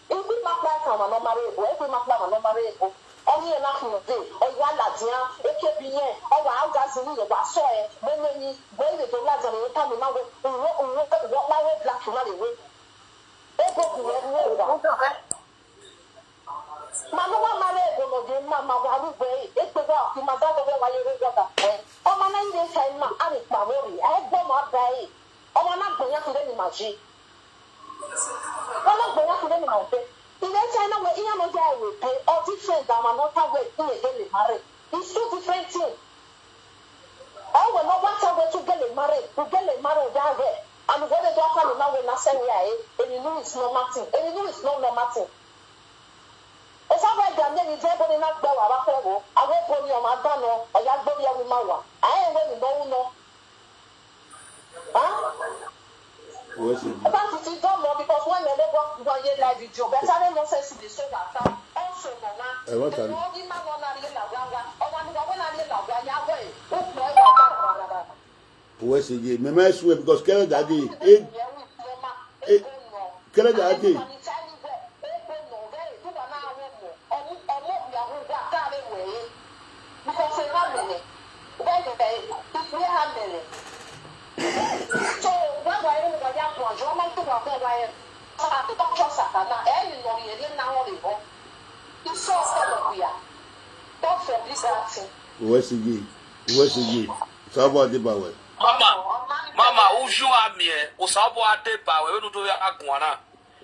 If we not back on no marriage, if we not back on no marriage, only enough in the day, or one Latina, it can be here, or I'll gas in the soil, when they do not have a time in my way, what my way black money with. They go to Mama married Mama Wabu, it's the rock, my brother, why you got that. Oh, my name is Emma, and it's my worry. I have them up there. Oh, I'm not going to any magic. I'm not going to any mountain. In that China, where you know, I will pay all different than I'm not away to get married. It's two different things. I will not want to get married, to get married down there. And when the doctor will not win a same way, and you know it's no matter, and you know it's no matter. If I read the name, it's able to not go about level. I won't put you on my banner, or you'll go with my one. I ain't really going no. Huh? About it, don't know because when they walk 1 year like the job, better than no sense to be so that also, what time? What's it? Me my swear because Canada did. Canada did. So when we are in the young ones, you want to go away. I don't trust that. I know you didn't know it. You saw some of you. Don't feel this acting. What's it? Somebody bawe. Mama, uju amie, usabo ade bawe, we do ya agwana.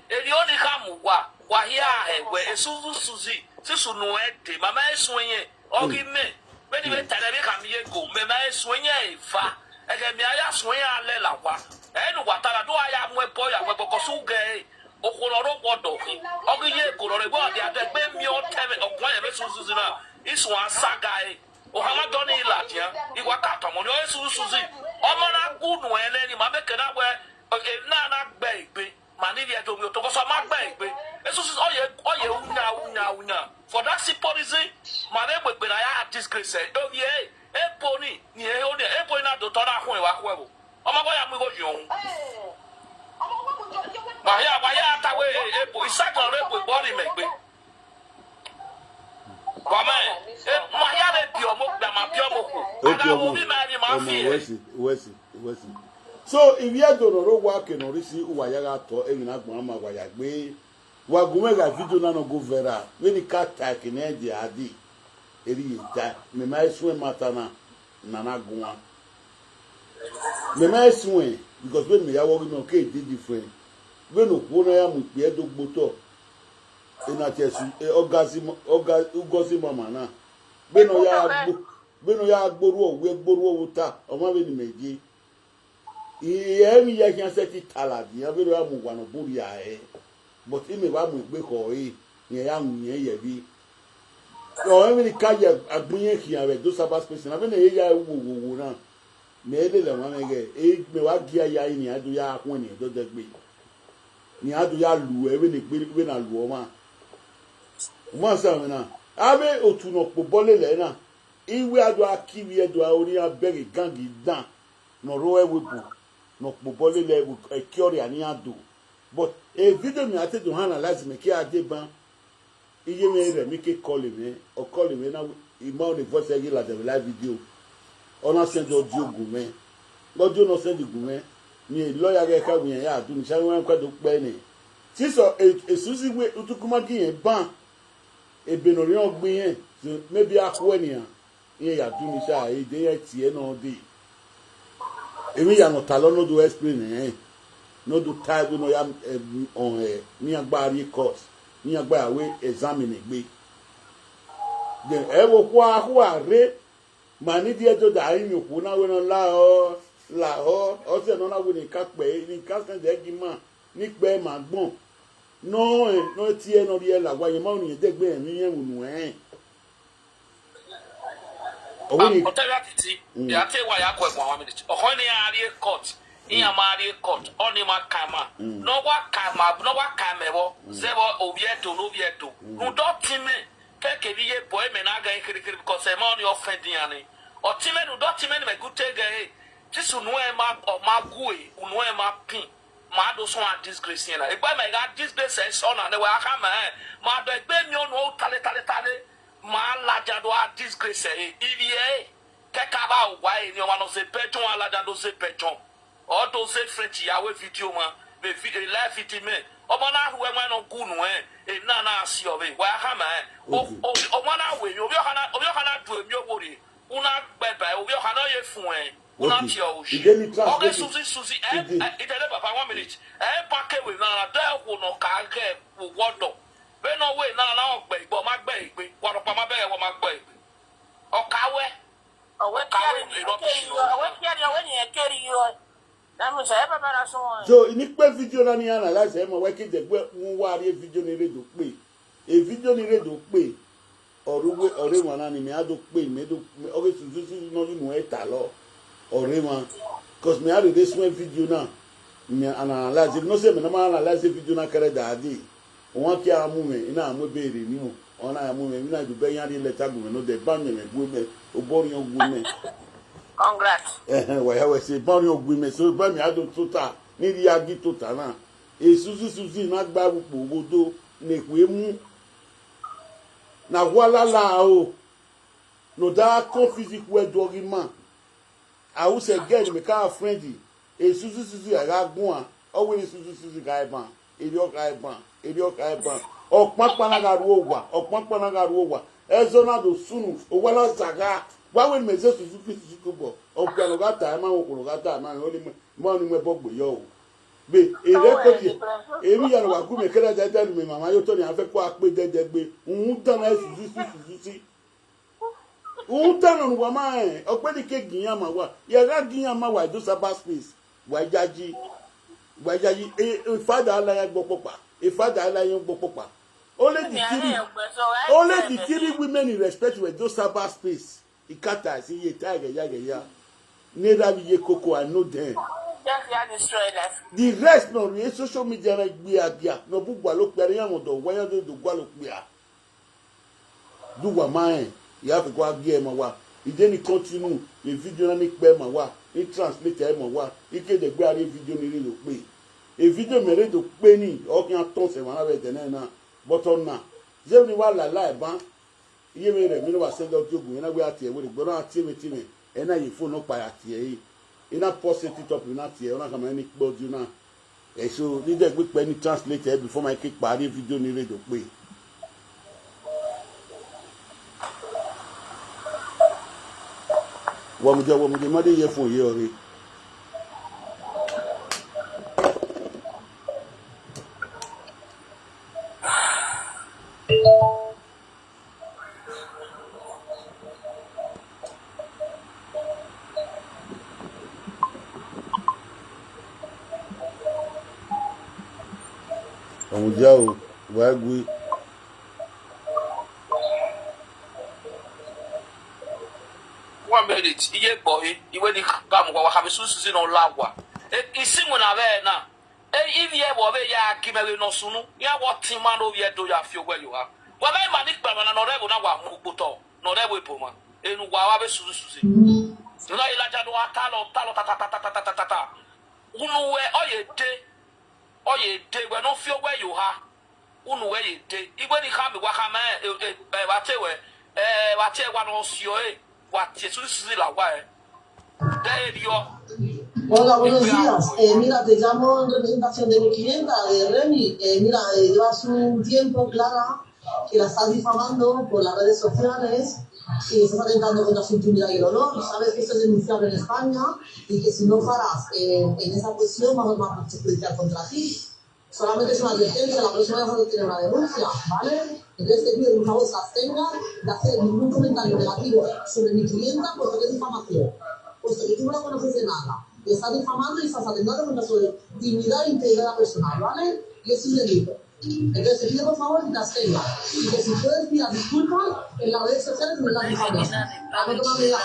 Eni oni kamu wa hia we Suzy, sisu no ede, mama eswenye, ogi me. When you tell me come here go, me eswenye fa. Ege mi aya swenye ale la wa. Enu watara do aya mwe boya we bokosu ge. Okoloro bodo. Ogi ye kolore bo ade ade be mi o tebe okwa ye be Suzy na. Isu asaga e. Ohama doni ilatia, igwa katomoni o Suzy. Omo na gunu ene ni ma meke na we na gbe igbe. Mani dia to to so ma gbe igbe. Suzy oye unya. For that simple reason, ma be gbe na ya disgrace. O ye eponi ni e o ni eponi na do to na hun wa kwewo. Omo go ya mu go jun. Ma ya ta we epo isagan re po body megbe. So if you don't know what can orisi uwayaga to even agbama wayagbe wagumega video na no go vera when the cat take in the adi eri ta me mai swe matana nana gwa me mai swe because when me ya work no okay dey different when okwo na ya mu pe edogboto ina chesu ugosi mama na beno ya agboru owo ta o ma be ni meji emi ya kan se ti taladi ya bero amu wa no buri ya but imi ba mu gbe ko yen ya mu yen ye bi o emi ni ka ye agbunye kian re do saba space na be na ye ya wo na me le le wan ge me wa gi ya ni adu ya kun ni do de gbe ni adu ya lu e we ni gbe na lu o ma mo sa me na abe otuno po bole le na iwe adu akiwi edu ori abere gangi dan no ro e webu no pobole le ekiori ani ado but e video mi ate do analyze me ki ade ban iye me re mi ke call me na ima on voice egi la de live video ona send audio gume audio no send gume ni lawyer ge ka wi ya adu ni sha wan kwa do pe ni ti so Suzy we utukuma ki yen ban e benori ogbin yen maybe akwo eniyan yen ya du ni sha e de yen ti e no de emi ya no talo no do explain no do type no ya on ni agbari course ni agba we examine gbe then e wo kwa re mani die to da yin ku na we no la o se no na we ni ka pe ni ka kan je gi ma ni pe ma gbon no ti e no ri e la wa yin ma oni de gbe mi yen wunu Atiti, ya te wa ya ko egbo 1 minute. O ho ni ari court, iya ma ari court, oni ma kama. No wa kama wo, zebo obieto no obieto. No do time, ke biye boy me na ga ikiri because e ma oni offending ani. O time no do time me gute ga e. Tisu no e ma o ma gue, no e ma pin. Ma do so a disgrace na. E gba me ga disgrace e so na ne wa kama ma do egbe mi onu tale ma laja do a disgrace ivie kekaba wa ni o ma no se pejon alaja do se pejon o do se french ya we video ma be live video me o ma na we ma no gunu na asi o be wa ha ma o ma na we obi o kana do emi owori una bebe obi o kana ye fun una ti o shi o Suzy idele papa 1 minute pa ke we na da wo no ka ge wo wodo be no way na ogbe igbo ma gbe igbe waro pa ma be wo ma gbe igbe o kawe so ini pe video na ni analyze e mo we ke de gbe won wa ri video ni redo pe e video ni redo pe ore wọn na ni me ado pe me do o ke Suzy no nu e ta lo ore wọn cause me ado this one video na me analyze no say me na ma analyze video na kere daadi won ki amu me ina amu beere ni o ona amu me na du be yan ri letter gu me no de ban me gbo me obori ogu me congrats wa ya we say ban ogu me so ba mi ado total ni ri agi total na e Suzy na gba bupo obodo na ku emu na wala la o no da ko physical we do ri man I will say get me ka friendly e Suzy aga gun a o we Suzy ga ban eri o ga ban okpakpana garu owa ezona do sunu owala zaga wa we meze Suzy bo opiano gata ma okuru gata ma oni mo ni mo bogbo yo be ere ko ti emi ya wa ku me kere jeje mi mama yo to ni afe ko ape jeje gbe un tan na Suzy un tan no wa ma ope ni ke giyan ma wa ya ga giyan ma wa do saba space wa jaji father ala ya gbopopa father ala ya gbopopa only the three women in respect with those cyber space ikata si ye tage ya neither be ye koko I know them the rest no re social media na gbe agia no bugwa lo pe yan odo wayan do gwa lo pe a duwa man ya fi kwa gie ma wa ide ni continue the video na ni pe ma wa ni translate e ma wa ike de gbe ari video ni lo pe e video mere do pe ni o kan ton se wa na be de na but on na je ni wa la ban iye me re mi no wa send out ogun na gbe ati e wo gbo na ati me e na ye phone no pa ati e ina post it up ina tie ona kama ni gbo ju na e so ni de gbe ni translate before my kick parí video ni radio pe wo mo je ma de ye fún ye ore Omujao wagui one minute iye boy iwe ni kam kwa ha Suzy no lawa isi mu na be na if ye bo be ya kimewe no sunu ya what man no ye do ya fio where you are wa be ma ni gba na no rebo na wa mu gboto no rebo ipoma enu wa be Suzy no ila ja do talo ta unu we oye de we no fio where you are unu we ye de iwe ni kam wa ka ma wa te wa no sio Suzy la wa Hola, buenos días. Mira, te llamo en representación de mi clienta, de Remy. Mira, llevas un tiempo, Clara, que la estás difamando por las redes sociales y estás atentando contra su intimidad y el honor. Sabes que esto es denunciable en España y que si no paras en esa cuestión vamos a judicial contra ti. Solamente es una advertencia, la próxima vez vas a tener una denuncia, ¿vale? Entonces te pido que por favor se abstenga de hacer ningún comentario negativo sobre mi clienta porque es difamación. Puesto que tú no la conoces de nada, le estás difamando y estás atentando contra su dignidad e integridad personal, ¿vale? Y eso es delito. Entonces te pido por favor que te abstenga y que si puedes pedir disculpas en las redes sociales me las difamas. Para no tomar medidas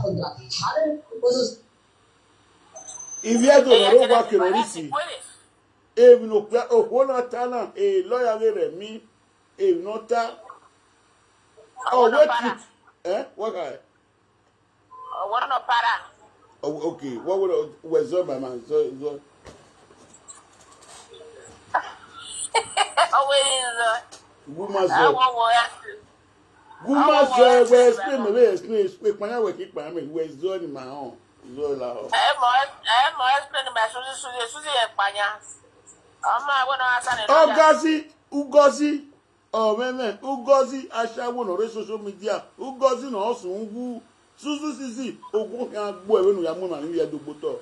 contra ti, ¿vale? Pues if you don't know what you receive if no plan wona tana lawyer re mi no ta wait what guy What no para? oh okay what was on my man so woman we explain panya we keep me we zone my own zola explain my Suzy Espanya. Ugozi oh man Ugozi ashawo no social media Ugozi no osun wu Suzy ogun kan gbo ewe nu ya mu na ni ya dogboto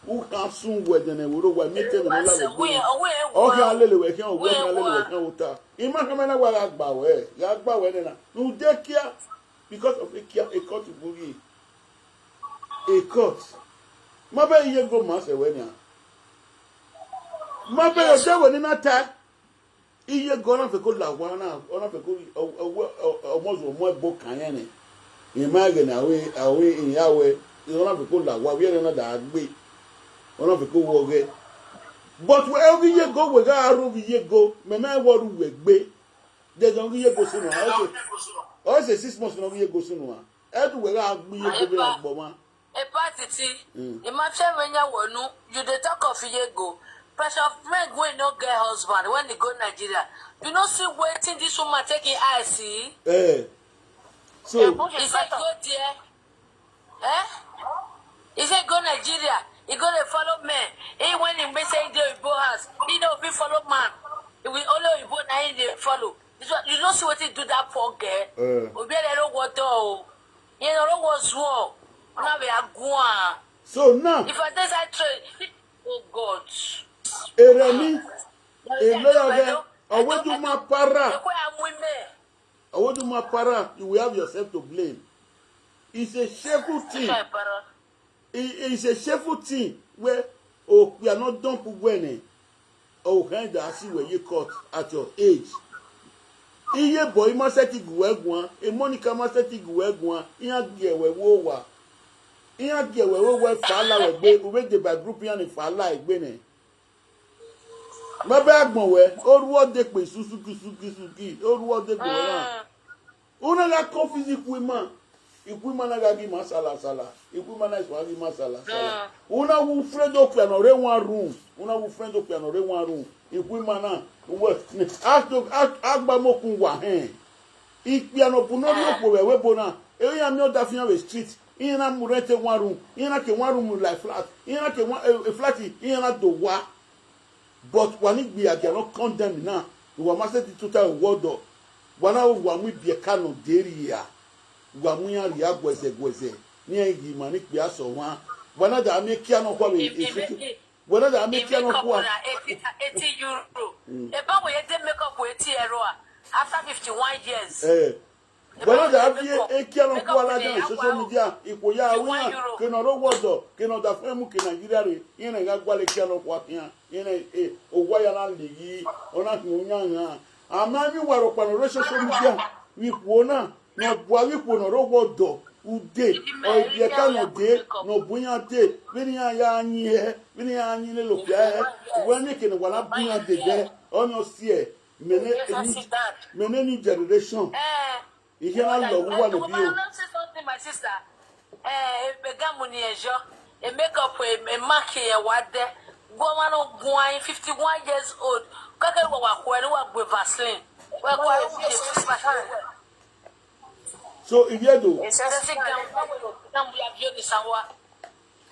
u kan sun we de na woro wa mete no la we o kan lele we kan ogun kan lele we kan uta ima kan na wa gba we na nu de kia because of a court buri a court ma ba iye go ma se we ni ma be o se we ni na ta iye go na fe ko la wa na ona fe ko omozo mo ebo kan yen ni imagine awe inyawe ona fe ko la wa we na da gbe ona fe ko wo ge but we every year go we ga aro bi ye go me ma wo ru we gbe de gan ye go sinu o se 6 months no ye go sinu a e du we ga gbe ye go be agbo ma e patiti e ma che menya wonu you dey talk of ye go pressure of men wey no get husband when they go Nigeria you no see wetin this woman take in eye see so he say go there he say go Nigeria he go dey follow men he when he be say dey Igbo house he no fit follow man he will only Igbo na him dey follow you no see wetin do that poor girl obi ere no water o he no was war na be agua so now if I dey side trade oh God Eremi eloyo awoduma para you will have yourself to blame. It's a shameful thing. It's a shameful thing where we are not done when kind of see where you caught at your age. Iye boy must set it guegwan, a Monica must set it guegwan, iya gear where wowa. Iya gear where we fala we the by group and fala egbene. Ma ba gbon we oruwo de pe suki oruwo de pe na una la confuse women women na ga gi masala women na so gi masala una wu friend of piano re one room women na wo agba mokun wa ipiano bu no ri opo we bo na e ya mi o da fian we street ina murete one room ina ke one room like flat ina ke one a flat ina do wa but wani gbe age no condemn na wa ma say the total world do wana wa mu bi ka no deri ya wa mu ya ri agweze ni egi mani pe aso wa wana da me kia no kwa we wana da me kia no kwa 80 euro e ba we dey make up 80 euro after 51 years wana da vie kia no kwa la da social media iko ya wi ke no ro wodo ke no da femu ke Nigeria re ina ga gwale kia no kwa tia ina ogwa ya na ligi ona hunyanya amami waro kwa no social media wi kuona no bua wi kuona ro wodo ude o ye ka no de no bunya de bini ya anyi he bini ya anyi le lopia he wani ke no wala bunya de ono sie mene ni generation ihe na lo wa le bi o my sister begamu ni ejo e make up e mark ye wade go ma no guan 51 years old kaka wa kwa ni wa gbe Vaseline wa kwa u so Iviedo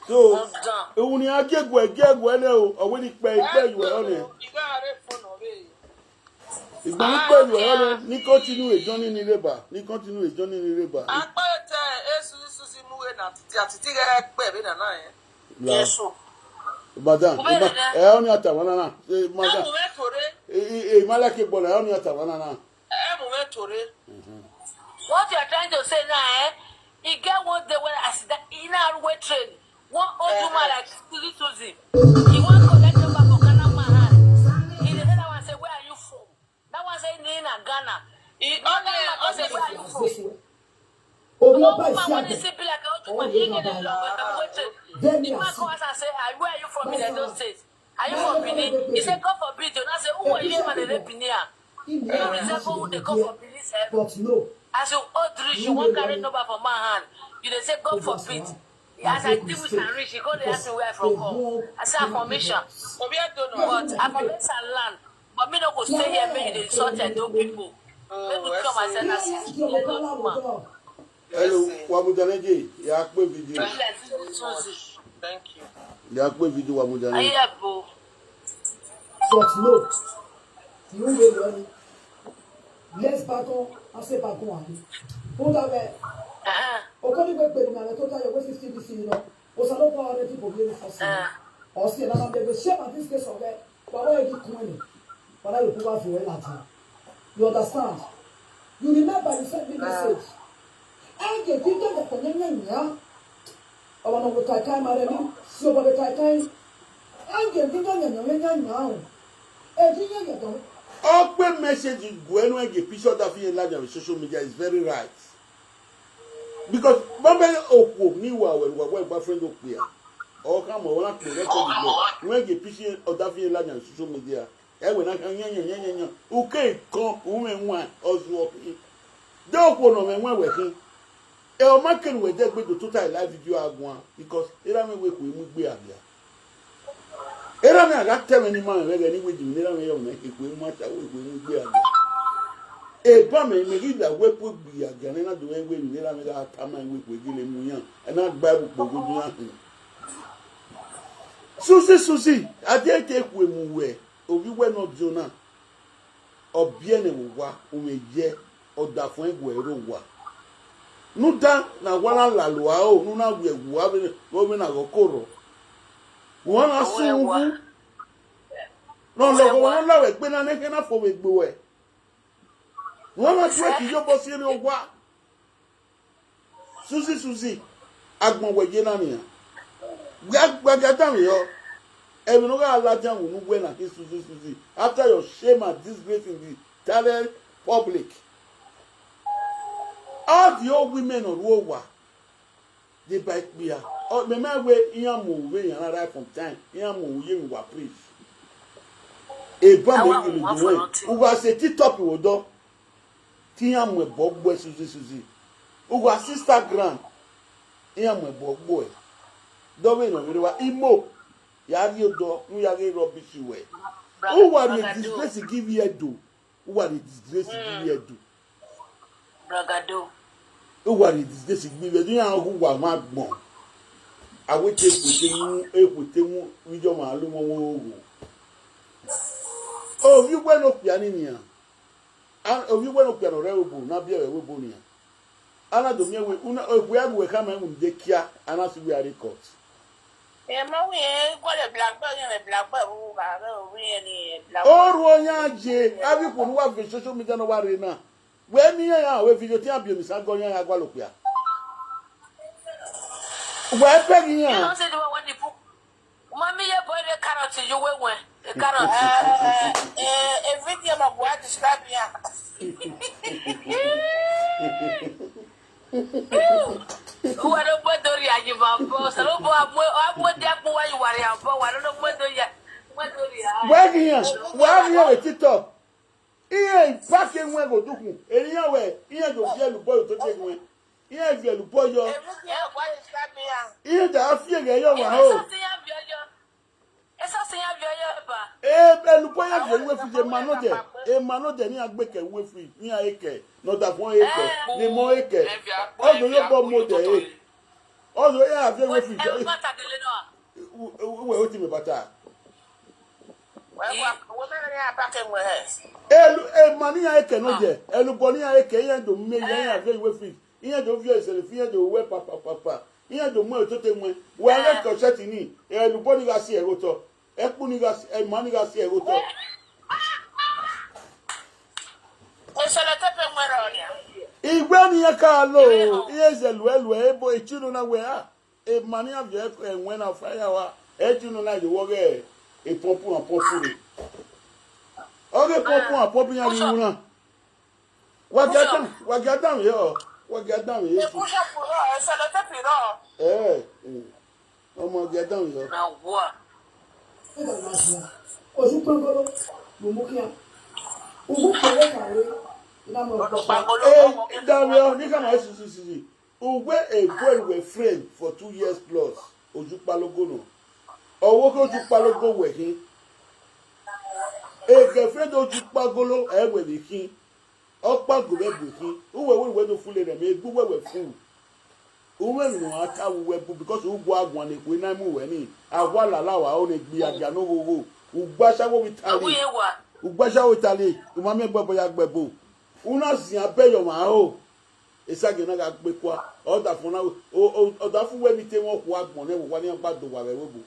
so ewuni agegwe le o owe ni pe yu e one igba ni pe yu e one ni continue ejourning ni labor apete Suzy mu we na Atiti ga pe be na na yen yeso madam oni atawana na madam mu metore malake bola oni atawana na mu metore. What you are trying to say now, you get one day when I see that in our way train, one old woman like Suzy. You want to collect number for Ghana man. He the other one say, where are you from? That one say Nina Ghana. He say, where are you from? One woman when he say be like a woman, he get a way train. The man comes and say, where are you from in those states? Are you from Benin? He say, God forbid you. And I say, who are you man in Benin? You resemble who they come from Benin. But no. As you Adulterous, you won't carry number from my hand. You they say God forbid. As I deal with and rich, you go to ask me where I from come. I say affirmation. But affirmation land. But me not go stay here, make you insult and do people. Let me come and send us. Hello, Wamudaneji, ya kwe video. Thank you. Ya kwe video Wamudaneji. Ayabo. But no. You will learn. Let's back on. I say back on. Who that way? Okoni we pe na total your 50 BC no. O sa no power ready for being first. O see na na dey shape at this case of it. Baba you give money. Baba you put for that. You understand? You remember you sent me message. I get you the konya nya. I want to go kai mare mi. So ba kai. I get you nya nya. E di nya nya. Open message when we get picture that in large on social media is very right. Because Bamba Oko ni wa when boyfriend Okia or come on to record when get picture of that in large on social media. And when I can okay, come woman one or so. Don't go no man working. El Macan will just be the total live video I want because it ain't work with me. Era me aga tell any man we any we di era me yo na ekwe mata we gbe aga e ba me gi da we po bi aga na do we ni era me ga ta man we gile mu yan e na gba bu pogodu yan Suzy ade ke ekwe mu we obi we no jona obie ne wa o me je oda fun egwe ro wa nu da na wala lalo a o nu na we wa be o me na kokoro wọ́n á sún wú náà lọ́wọ́ wọn láwẹ̀ pé náà nẹ́kẹ́ náà fọwọ́ ègbò ẹ̀ wọ́n máa tún ẹ̀kì yóò bọ́ sí eré ọgbà Suzy agbọ̀nwẹ̀jẹ̀ náà nìyà gbàgádà mi yọ ẹ̀mí ló ká alájà wò ní wẹ́n àti Suzy after your shame and disgrace in the talent public all the old women on the world they bite me out. Oh, me we iyamu we yan right from time. Iyamu we wa preach. E ba me you do it. U wa say TikTok wo do. Ti iyamu e bogbo Suzy. U wa Instagram. Iyamu e bogbo e. Do we no we wa imo. Ya ri odo, nu ya ri rubbish we. U wa the disgrace give you do. U wa the disgrace give you do. Bragado. What is this? We were doing who were mad more. I will take with you with your malumo. Oh, you went up pianinia. And oh, you went up piano rebel, not be a rebonia. Anna Domia, we are coming with the Kia, and as we are records. Yeah, we ain't got a blackbird and a blackbird who are really black. Oh, Roya, have you put what social media no worry now? When you are with your champions, I'm going to Agualopia. Where Peggy? You don't say the one you put. Mommy, you boy the carrot you will win. The carrot. A video of what describe Who are the boy do you give up? So, I'm what that boy you worry about. I don't know what do you. What do you? Where here? Where here? TikTok. Here, packing when go do. Anyway, here go fear the boy to take away. Here, fear the boy. Here, the fear your home. It's a thing of your And the boy has a way for the manager. A manager near Baker with me near acre. Not that 1 acre. The more acre. All the little more day. All the way I have the refuge. We're waiting about that. Money I cannot get. And Bonnie I can't do me. I have very free. Here the view is a fear the way papa. Here the more to them when I got set in it. And the body got see a rotor. Epunigas and money got see a rotor. He ran in a car low. Here's a well, boy, children aware. A money of your and when I fire, you know, like the water, a popo and popo. Okay, popo and popping out in Luna. What got down here? What got down here? Eh, oh, my, get down here. Now what? Daniel, you can ask Suzy. Uwe a boy were friend for 2 years plus. Ojupalogono. Or what Ojupalogo were he? A girlfriend Ojupagolo, with him. Okpa go with him. Who were to fool them, a good were fool. Women know how we were because who go out one if we not move any. I want allow our own be a gano who basha with Ali. Who basha with Ali. Who mammy Baboyak Babu. Una si a pay your mao. It's a gonna be qua. All that for now. Oh, that for when we take off work on every 1 year back to Wavabu.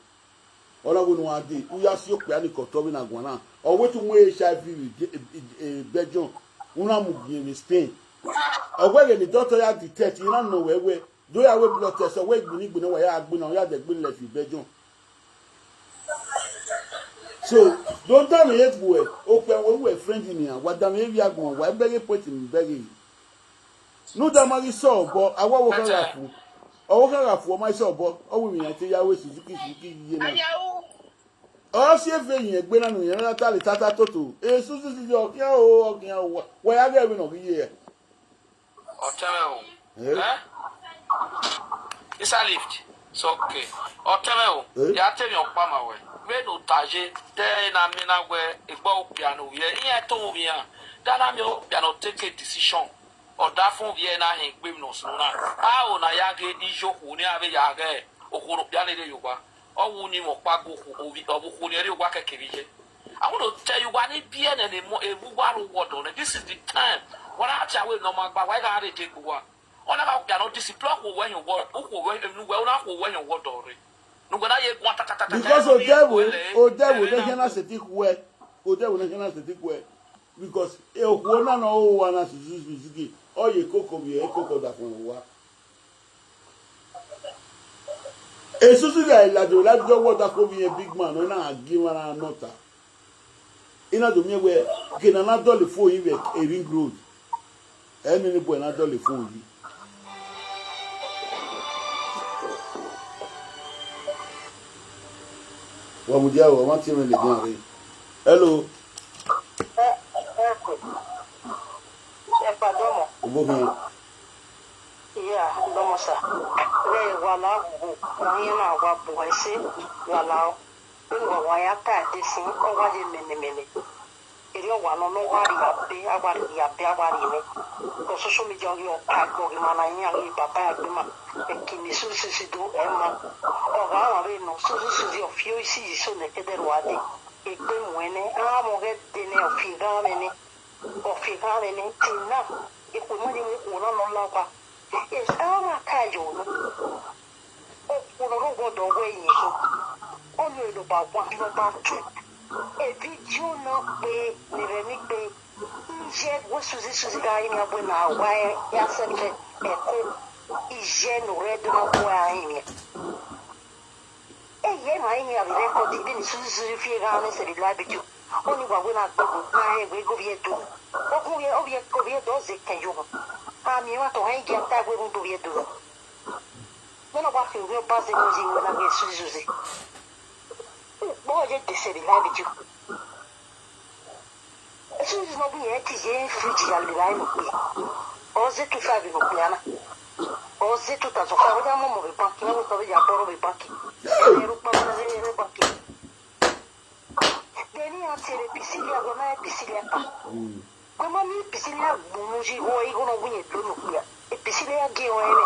All I would want to do. We are so pianic Tomin Aguana. Or wait to wait HIV Belgium. Una mugi in Spain. Or when the doctor had detected, you don't know where. Do you have a blood test? Or wait, we need to know where I have been on the bill left in Belgium. So, don't tell me it boy. Open when we're friends in here. What damn if you are going? Why beg put in begging? No, that man is so, but I want to work for. I work for myself, but oh, we need to tell you what Suzuki. Oh, see if you have been on your Tata Toto. Suzy, your where are you going here? Or tell me, it's a lift. So, okay. Or tell me, you are telling your palm away. When you touch it, then I mean, where a bow piano, here told me that I'm your piano take a decision. Or that from Vienna and Grimnos. I own a yage, Ijo, who never yage, or who piano you were. Or who knew what Pago who never work a carriage. I want to tell you what it be anymore a water water. This is the time. What I tell you, no matter why I take one. On about cannot discipline when you work, well, not when you work already. Because devil, they cannot say thick way. Devil, they cannot say thick way. Because a woman or one as Suzy, or you cocoa, a cocoa that one work. A Suzy guy, like the water could be a big man, and I give her a nota. In other me where can another dolly for you a ring road. And any boy another dolly for you. What would you want him in the game? Hello. Yeah, Domosa. They were out, Wayana, what boys, 1 hour. We were Wayaka, this thing over the many. Rio wano no wari awari ne. Ko social media yo pago mana nyang papa bima. Kini Suzy do emma. O ga wa no Suzy of you see so ne kederwade. E pe mwene mo get dene o figame ne tina. E ko mo ni mo no la kwa. E ama kayo no. O ko ro go do we yin so. O lo do ba kwa no ba tu. E video no pe ni re ni pe. Je wo Suzy ga yin ya na wa ya se pe e ko ije no red no kwa yin. E ye ma yin ya re ko di ni Suzy fi ga ne se la bi ju. Oni wa na go na he we go vieto. O ko vieto ze ke yo. A mi wa to he ga ta we go vieto. Non va che io passo così una che Suzy. Boh, gente se la bi ju. Suzy no bi e ti je fuji al lai no bi. O ze tu fa bi no piana. O ze tu ta so fa da mo bi pa ki no to ya poro bi pa ki. Ero pa na ze pa ki. Deni a tere pisilia gona e pisilia pa. Come mi pisilia muji o i gono bunye to no ya. E pisilia ge o ene.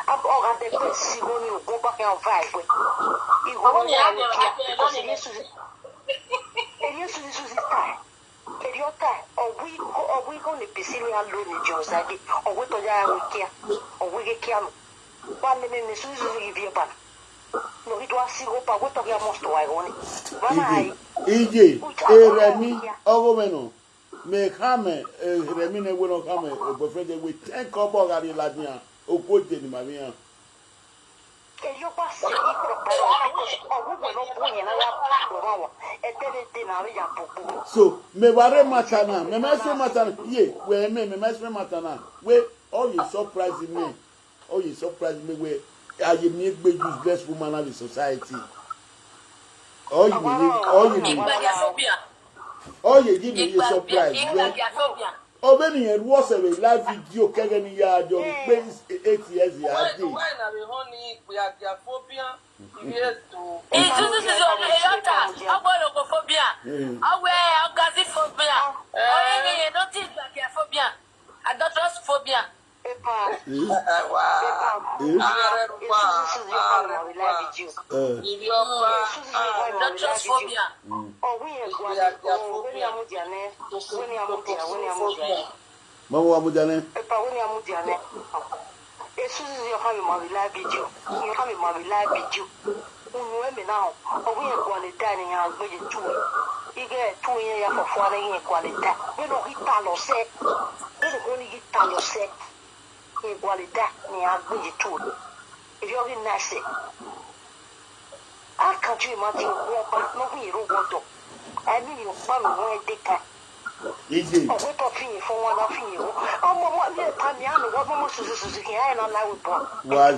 Ab ga de pe si goni o go pa ke o vai we. I go ya ne ki ko si Suzy. E Suzy sta. Periota o we go ne pisilia lo ni josadi. O we to ya we kia. O we ge kia no. Ba ne Suzy vi ba. No vi do asigo pa we to ya mosto ai goni. Vai. EJ, Remy, Ogomeno, me come, Remy, ne will come, boyfriend with 10 couple of the Latina, or put in my mia. So, me ware matana, me mestre matana, ye, where me mestre matana, where all you surprising me, all you surprising me, where are you make be use best woman of the society. All you give me a surprise. Oh, when you was a live video, Kagani Yard, your base 8 years. Adulterous phobia. Igualdad ni agricultura. If you're in Nasi, I can't you imagine what no we roboto. I mean, you found one decade. EJ. Oh, we're talking for one of you. Oh, what the Tamiano, what most Suzy and I was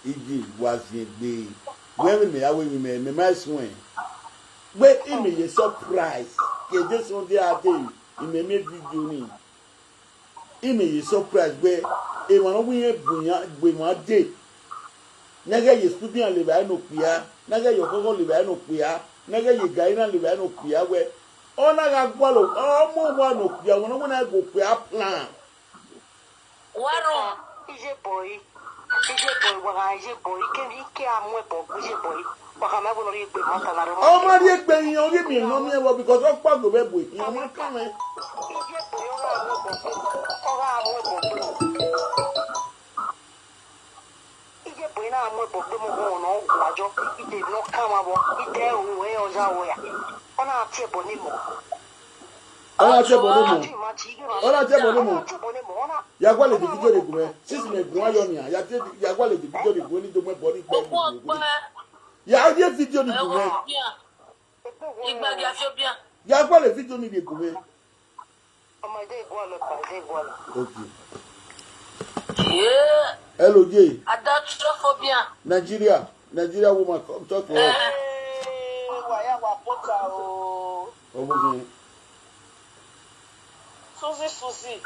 EJ was the where me away me my swing. Where in me a surprise. Get this on the other day. In me video me. Ime surprise where e wan we bunya we ma dey naga ye student le ba no pia naga yo gogo le ba no pia naga ye gaina le ba no pia we ona ga gwalo o mo wa no pia won na go pia plan Waro ije boy wa ga ije boy ke amwe bo ije boy wa ga ma bo no ri pe ma ta na ro o ma ri pe yin o ri mi no mi e wo because o pa go be bo yin o ma kan me ije boy o ga amwe bo ije boy na amwe bo mo go no gwajo ite no kama bo ite o we o za o ya ona ati bo ni mo ona che bo mo ya gwa le di video de gwe sis me gwa yo ni ya gwa le di video de gwe ni do mo body pe ya die video ni gwe igba dia fi obian ya gwa le video ni de gwe ọmọdé gwa lo pa de gwa lo okay yeah hello J adulterous phobia Nigeria woman come talk to us wa ya wa pota o obo Suzy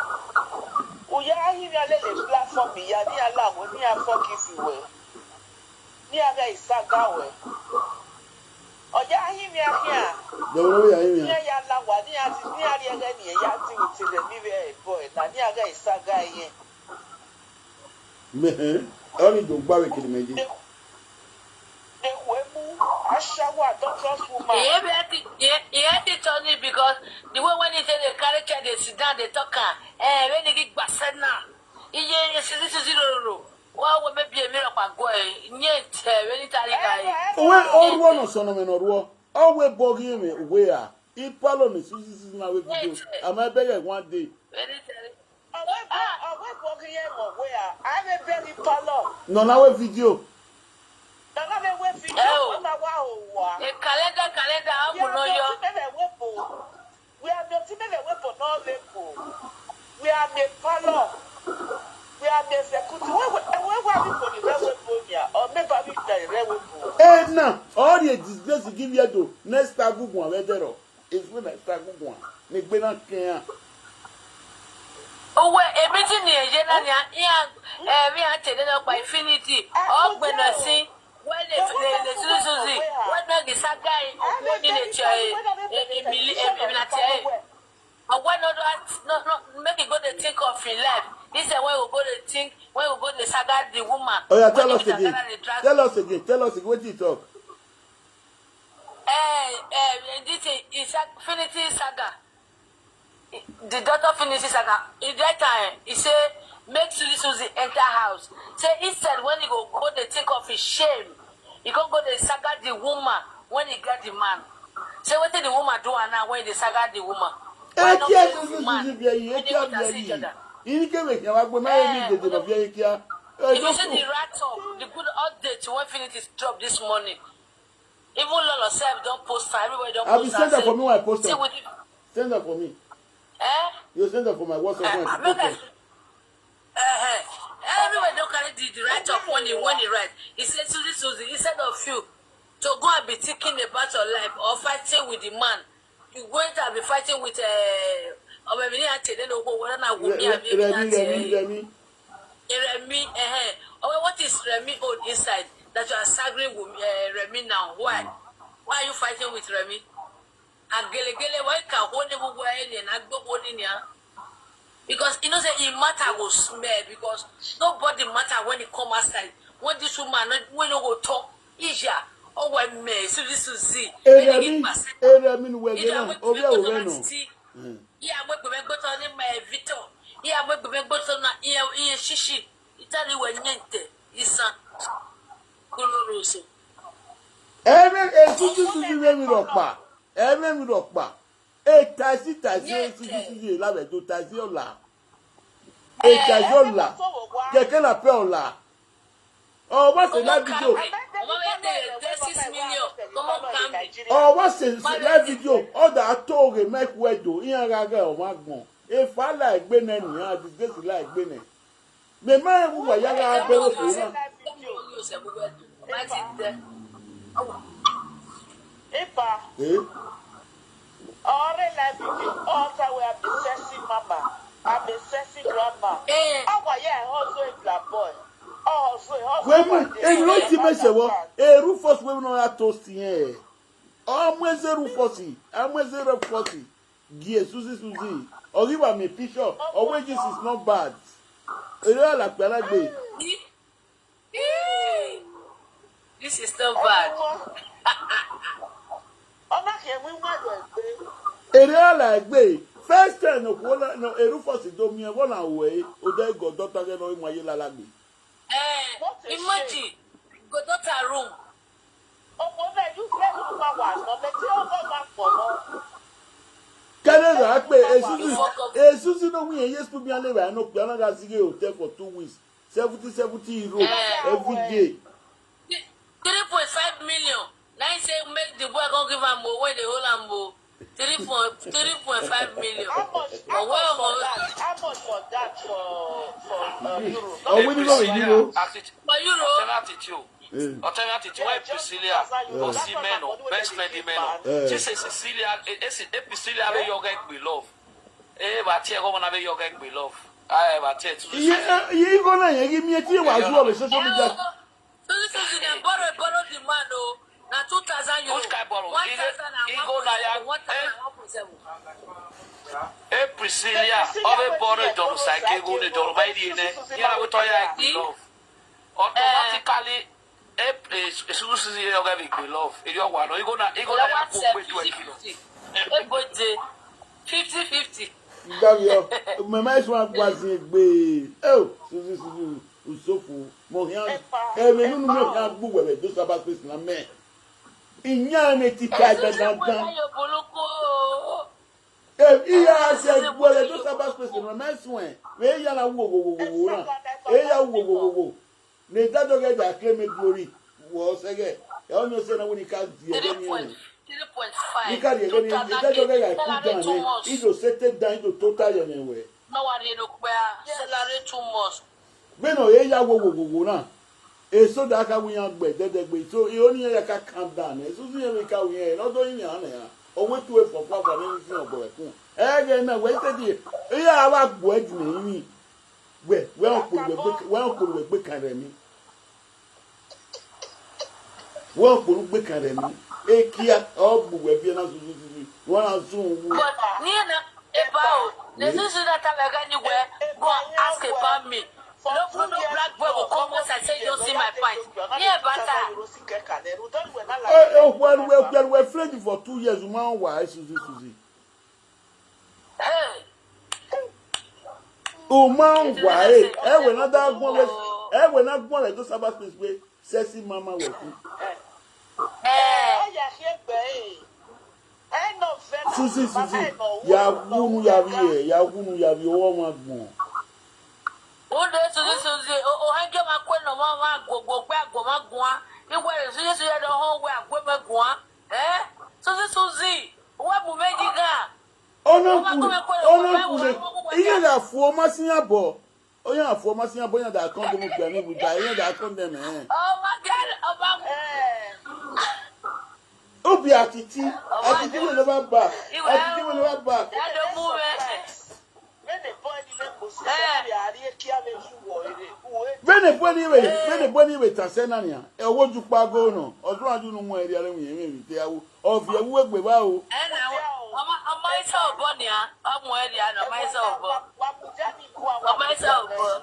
uya ahiri ale le platform ya ni ala wo ni afokisi we ni aga isaga we oja ahiri ahia Don't worry, Yeah, yeah, la wani ati ni ari aga ni ya ti with the me very boy. Na ni aga isaga yen. Me, only do bawe kiri meji. The wemu ashawa Adulterous woman. Yeah, they told me because the way when they say they carry chair, they sit down, they talk. When they get basena, this is zero. Why would maybe a miracle go? Yet, when it's a When all one or son of an or always bogging me where if Palon is Suzy now with you. Am I begging one day? I'm a very palo. No, now a video. The calendar, we are not even a weapon, no level. We are the palo. We are the security. Where are we going to or maybe we can. Eh, no, all the disgrace to give you to next time one weather. It's when I start one. Make me not care. Oh, well, everything is we are taken up by infinity. Oh, when I see. When the Suzy, what dog is that guy in a chair? And why not make it go to think of in life? This is why we go to think, when we go to saga the woman. Oh, yeah, tell us again. Tell us again. What do you talk? This is Infinity Saga. The daughter finishes saga. In that time, he said, make Suzy enter house. Say instead when he go to think of his shame, he go to saga the woman when he get the man. Say what did the woman do now when they saga the woman? Why not the man? When they go to see each other. If you see the write up, the good update when finish drop this morning. Even Lolo self don't post time, everybody don't post. I'll be send that for me when I post it. Send that for me. You send that for my WhatsApp when I post it. Everybody don't carry the write up when he write. He said to this Suzy, instead of you to go and be thinking about your life or fighting with the man, you're going to be fighting with Remy. What is Remy own inside that you are arguing with Remy now? Why? Why are you fighting with Remy? And why can't hold him and go holding ya? Because you know that it matter will smell because nobody matter when it come outside. When this woman when you go talk, easier. Oh when me so this is see. I mean we're gonna yeah, I'm going to go to my Vito. Yeah, I'm going to go to my shishi. Italy when niente. Is a coloroso. Every rock. Every rock. E tazi Suzy la do tazi ola. E tazi ola. Quelqu'un l'appelle ola. Oh, what's la vidéo? Oh, what's la vidéo? Oh, that told a make wedo. Iyan gaga o magbon. E fa la egbe na ni a disgrace la egbe na. Me ma wu wa ya ga bero ko na. Epa. All the video, all the way I'm a sexy mama, I'm a sexy grandma. Oh, yeah, also a black boy. Women, and no team say what? A Rufus women are toasting here. I'm with the Rufusy. I'm with the Rufusy. Dear Suzy. Or you are me picture. Or wages is not bad. This is not bad. Like me. First time no a Rufus do me one away. Oday go daughter get no my lalabi. Imagine go daughter room. Canada Suzy no me yes to be an I know piano that hotel for 2 weeks. 70 €, every day. 3.5 million. Now say make the boy go give am more when they hold am more. 3.5 million. How much for that for Euro? Oh, we go in Euro. For Euro. Alternative why Priscilla or Simeno, best friend Meno. She says Cecilia, Priscilla have your gang below. But here go have your gang below. I have a tell you gonna give me a tea while you are social media. So this is the borrow the man, Na 2,000 euro. Which kind borrow? 1,000 Priscilla, ove borrow John Sake go to John by the ne. Yeah, we told you love. Automatically, Suzy you have big love. If you want, you gonna put 50-50. Gavio, my mind was be. Oh, Suzy, Usofu, Mohian, every no can book where those about this na me. Inyane tika da. Iya said, well, those about this na me swen. We ya na wo na. E ya wo. Ne that don't get that claim glory. Was again. You know say na when you can 3.5. you can get any that don't get put down. It will set down to total anyway. No one in salary 2 months. Beno ye ya wo na. E so that ka we yan gbe dedegbe so e oni ya ka calm down. E so ye we ka we yan no do yin yan na. O we to for for anything oborekun. E ge na we say di e ya wa gbo ejina yin. We on we gbe kan remi. We on gbe kan remi. E kia o gbo we bi na Suzy. Won azun wu. But Nina, about this is that I'm anywhere. Go ask about me. No black boy will come once I say you see my point. Yeah, but we're friends for 2 years. Man, why Suzy? Hey. Oh man, why? When another one, when not one like those about this way, sexy mama working. Suzy, ya wunu ya bi owo ma gbon. O de Suzy, o han ge ma kwe no ma gbogbo pe agbo ma gun a. Iwe Suzy do ho we agbo ma gun a. Suzy, wo mu meji ga. Ona ku. Iye da fu o ma sin abo. Oya afu o ma sin abo yan da account mo gba ni bu da yan da account dem Oh my God, Obi Atiti will never back. Atiti will never back. Bene boni we tasena nia. E woju pa go no. Odun adu no mo eri ale wi emi te awu. Of ye wu egbe ba o. Ama isa obo nia. Omo eri ana ma isa obo. Ama isa obo.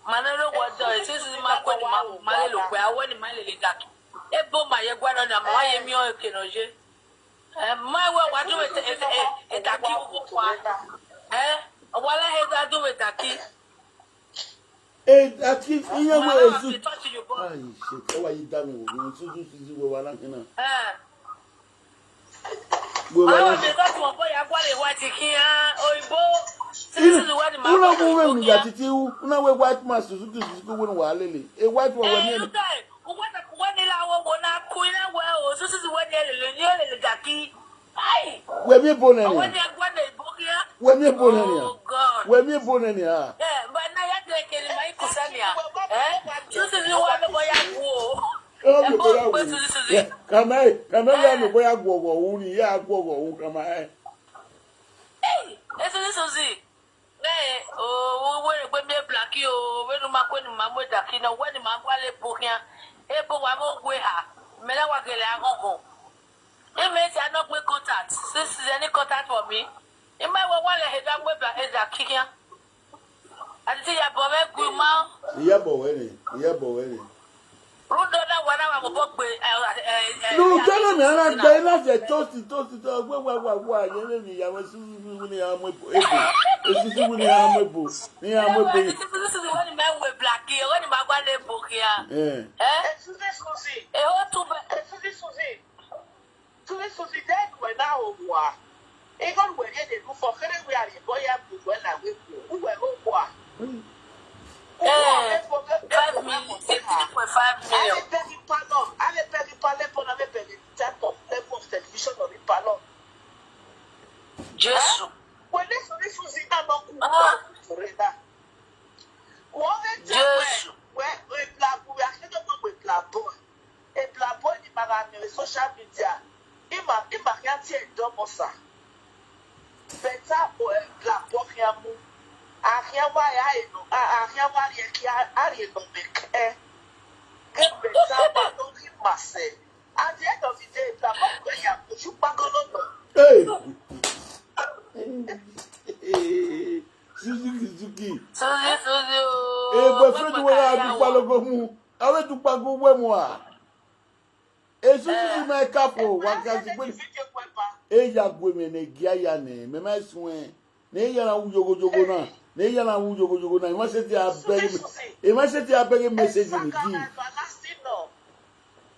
Manero wodo e sisi ma ko ni ma le lo pe awo ni ma le le dak. Ebo ma ye gwa no na ma ye mi o kenoje. Ma wa do e daki wo kwa. Wala he da do e daki. Daki iye wo ezu. Ai shit. O wa yi da mi wo. Suzy wo wala kina. Wo wala. Awo me da tu bo ya gwa le wa ti kian oibo. Suzy wa ni ma. Una wo we ni Atiti u. Una we white man Suzy go wo wa lele. E white one we ni. When me born any? When me born any? When me born any? But now you're taking my Kusania. Just as you want to buy a come on, boy, I go, only ya go, come on. Hey, that's Suzy. Oh, when me black you, when my queen, my mother, you know, when my wallet book here, able I won't wear her. Mela go. It means I not make contact. This is any contact for me. In my wallet, head up with a kick here. I see a boy, good man. Yeah, boy. No, tell me, I'm not going to say toast. Why, you I was really am with this is really am with this is the one man with black here. What am I going to book here? Suzy, then when now, even when they do for we are boy, when I will who were 5 million. Jesus. Social media. get better, but don't hit myself. At the end of the day, if I'm not going to you back on. Hey. Suzy. Suzy. Boyfriend we are to palogo mu. Awe to pago we mu a. Suzy me kapo waka si ya gweme ne gia ya ne. Me ma swen. Ne ya na ujogo na. Ne ya na ujogo na. Ma se ti abeg. E ma se ti abeg message ni give.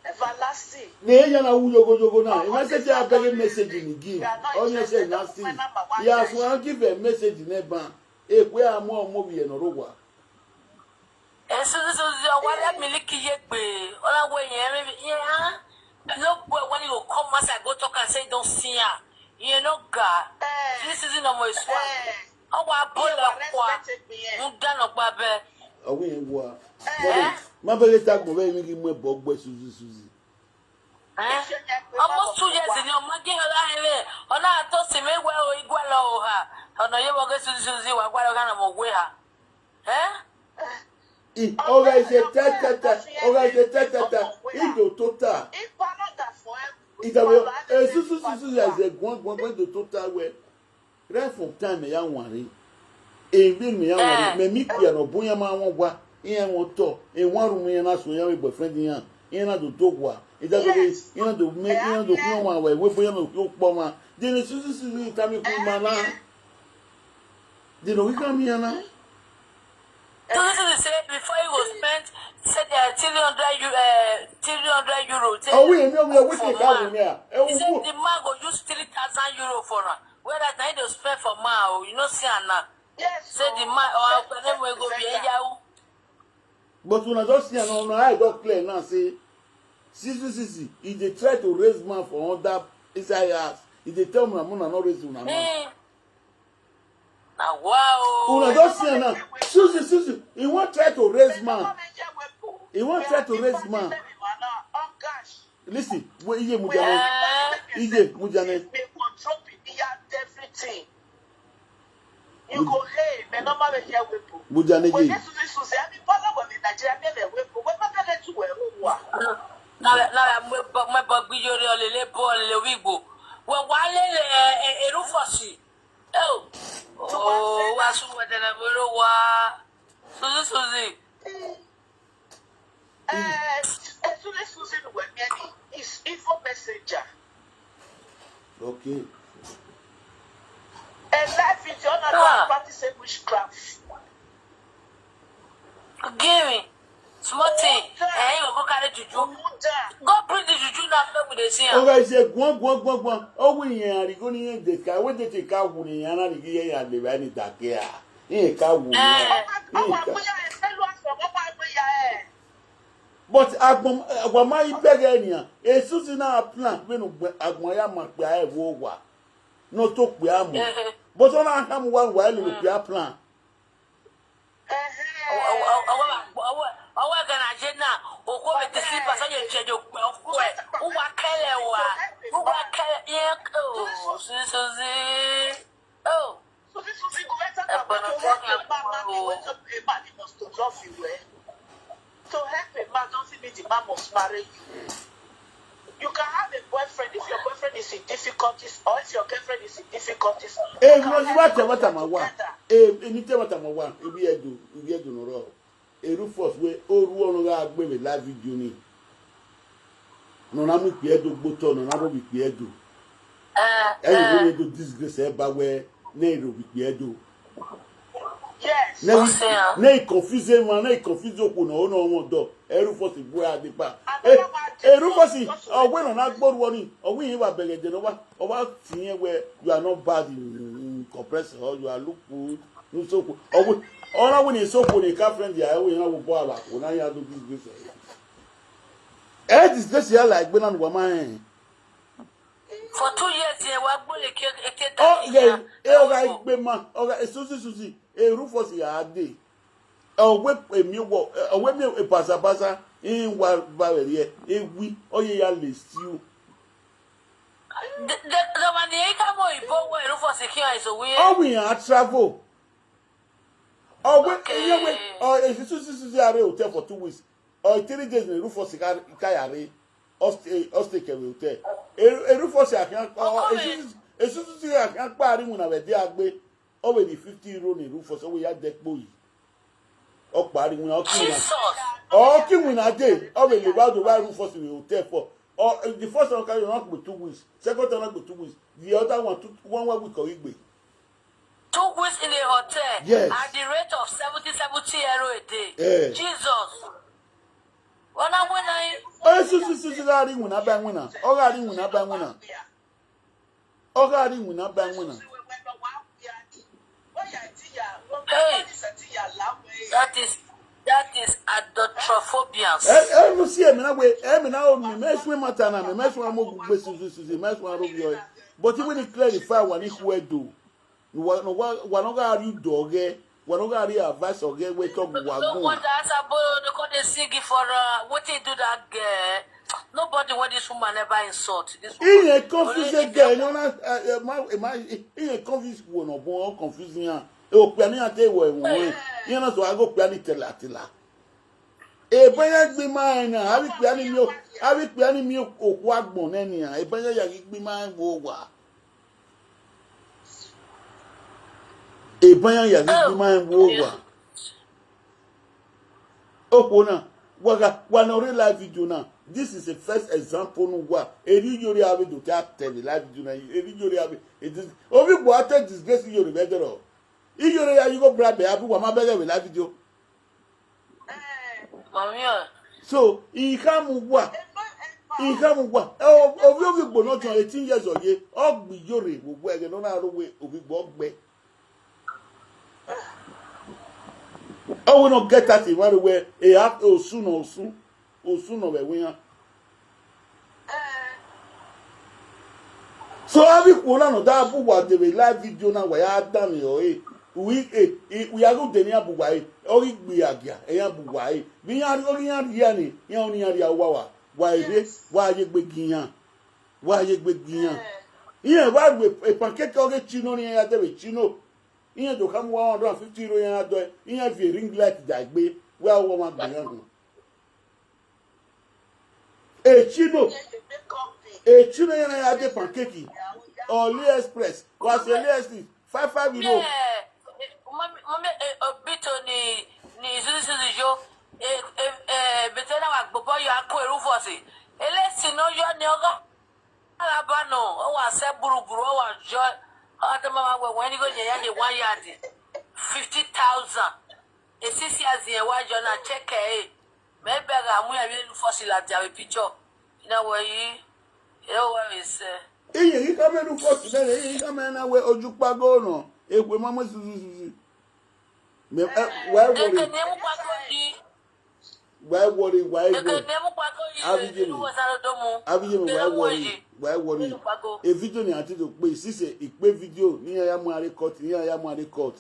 Everlasting. Ne ya na ujogo na. E ma se ti abeg message ni give. Onye say na see. Ya so give a message ne ban. Ekwe amo omo bi e no rowa. Suzy, what miliki yegbe. Ola we yeah. No boy when you come once I go talk and say don't see her. You know God. This is no more swag. Oh, I pull up kwa. Mudano babe. Awe enwa. Ma bele tag mo be mi mo bogbo Suzy. Almost 2 years in your making a line. On I told him where we go her. On the year of Suzy, what kind of way her. Oga je tata. Ido total. Itawe Suzy as a gwan do total we. Right from time ya wanre. Ebi me ya wanre. Me mi pia no bonya ma won gwa. Iyan won to. E wan room yan na so yan boyfriend yan. Iyan na do dogwa. Iyan do make iyan do kun wan we boya no po ma. Then Suzy tami ku ma na. Then we come here na. Suzy said before he was spent, said 300 euro. Oh, we know what they have here. He said the man go use 3,000 euro for her. Where that time they spend for man, you know, see Anna. Yes. Said the man, or them will go be a. But when I just see no, I don't play now. Say, Suzy, if they try to raise man for other inside house, if they tell me I'm not raising man. Wow. Una don't see now. Suzy, he won't try to raise man. He won't try to raise man. Listen, where Ije Mujane. Everything. You go, hey, me no matter here with you. Mujane. When you Suzy, I mean, when in Nigeria, we let you wear. Now, my buggy, you're a ball, a wigo. Well, while a Rufosi. Oh, what's what I Suzy. As soon as Suzy went is evil messenger. Okay. And life is your not practicing witchcraft. Give me small thing. And you go carry juju. Go bring the juju now with the same. Okay, say gwan. Oh, we are going in the car. What did you call when and I get at the very dark here? He can't but Agwama Ibegania, a Suzy now plan when Agwayama Pia Wowa. No talk we are more. But on I come one while you plan. I work on a agenda or go with the sleepers on your schedule. Of course, who are Suzy. Oh, Suzy, go better than to love you. To help a man doesn't mean the man must marry you. You can have a boyfriend if your boyfriend is in difficulties or if your girlfriend is in difficulties. Hey, what am I want? Anything what am I want? If you do no wrong. A Rufus way, all one of with live video. No, I'm with Pierdo Button, and I don't with Pierdo. And you do disgrace everywhere, Nero with Pierdo. Yes. Nay, confusing man, nay, confusing no door. A Rufus is where the back. A Rufus, or when on that board warning, or we have a beggar, you know what? Or what seeing where you are not bad in compressor, or you are look good, no so good. All I want is so good, a car friend, I will have a boiler when I have to do this. Is this year like when I'm woman? For 2 years, you were bully. Oh, yeah, like Bema, or Suzy, a Rufus, a day. A whip a meal, a whip a passa in Wild Valley, a week, or ye are list you. The one the cowboy bought where Rufus secure is a weird. Oh, we are travel. Oh, wait, or a Suzy hotel for 2 weeks. or 3 days in Rufus Kayari, Ostake will tell. A Rufus I can't I can't party when I were there. Already 50 euro in Rufus, so we had that boy. Oh, party when I'll kill oh, king when I did. Already about the right Rufus in the hotel for. Or the first one can not with 2 weeks, second one not with 2 weeks, the other one 1 week or week. 2 weeks in a hotel. Yes. At the rate of 70 euro a day. Yeah. Jesus. When I oh, Suzy when I bang winner. Oh, I didn't win a bang winner. Oh, I didn't win a bang winner. That is adulterophobia. I will see him in a way. I mean, I only mess with Matana, I mess with more Suzy, mess with but even if clarify what it will do. One of you dog, one of you advice or get wait up. No one that's about the singing for what they do that girl. Nobody want this woman ever insult. This woman. In a confusing girl, in a confused one or more confusing. Oh, piano, they were you know, so I go piano telatilla. A banyak be mine, I will piano milk or wagbon any. A banyak be mine, wowa. A banyak be mine, wowa. Oh, Pona, one real life video now. This is the first example of what a usually have to tap the life video. A usually have it is only what disgrace you better of. You go grab the Abu Wamabella with that video. So, he come what? Oh, you will not 18 years old. Oh, be jury will wear the non way of the bog bay. I will not get at it right away. A have to soon or soon of a winner. So, I will not that what the live video now where I done it. We are good than Yabuai, or it be a gear, a Yabuai. We are only Yanni, Yoni Wawa. Why you begin? Why you begin? Yeah, why with a packet of it, Chino, Chino. Here to come 150 euro, in a ring like that, be well, woman, beyond. A Chino, and I had a pancake or Lee Express was the last 5 euro. Mama, a bit on the Suzy Joe, Betana, Bobo, you are queer for it. A lesson, no, you are never Alabano, oh, I said, Buru, joy. When you go to 1 yard, 50,000. A 6 years here, why you're not check it? Maybe I'm going to fossil at the picture. You know where you know where is. He come in to fossil, he come in away or Jupagono. If we mamma Suzy. Why worry? Why worry? A video ni ati to pe sise ipe video ni ayamu record.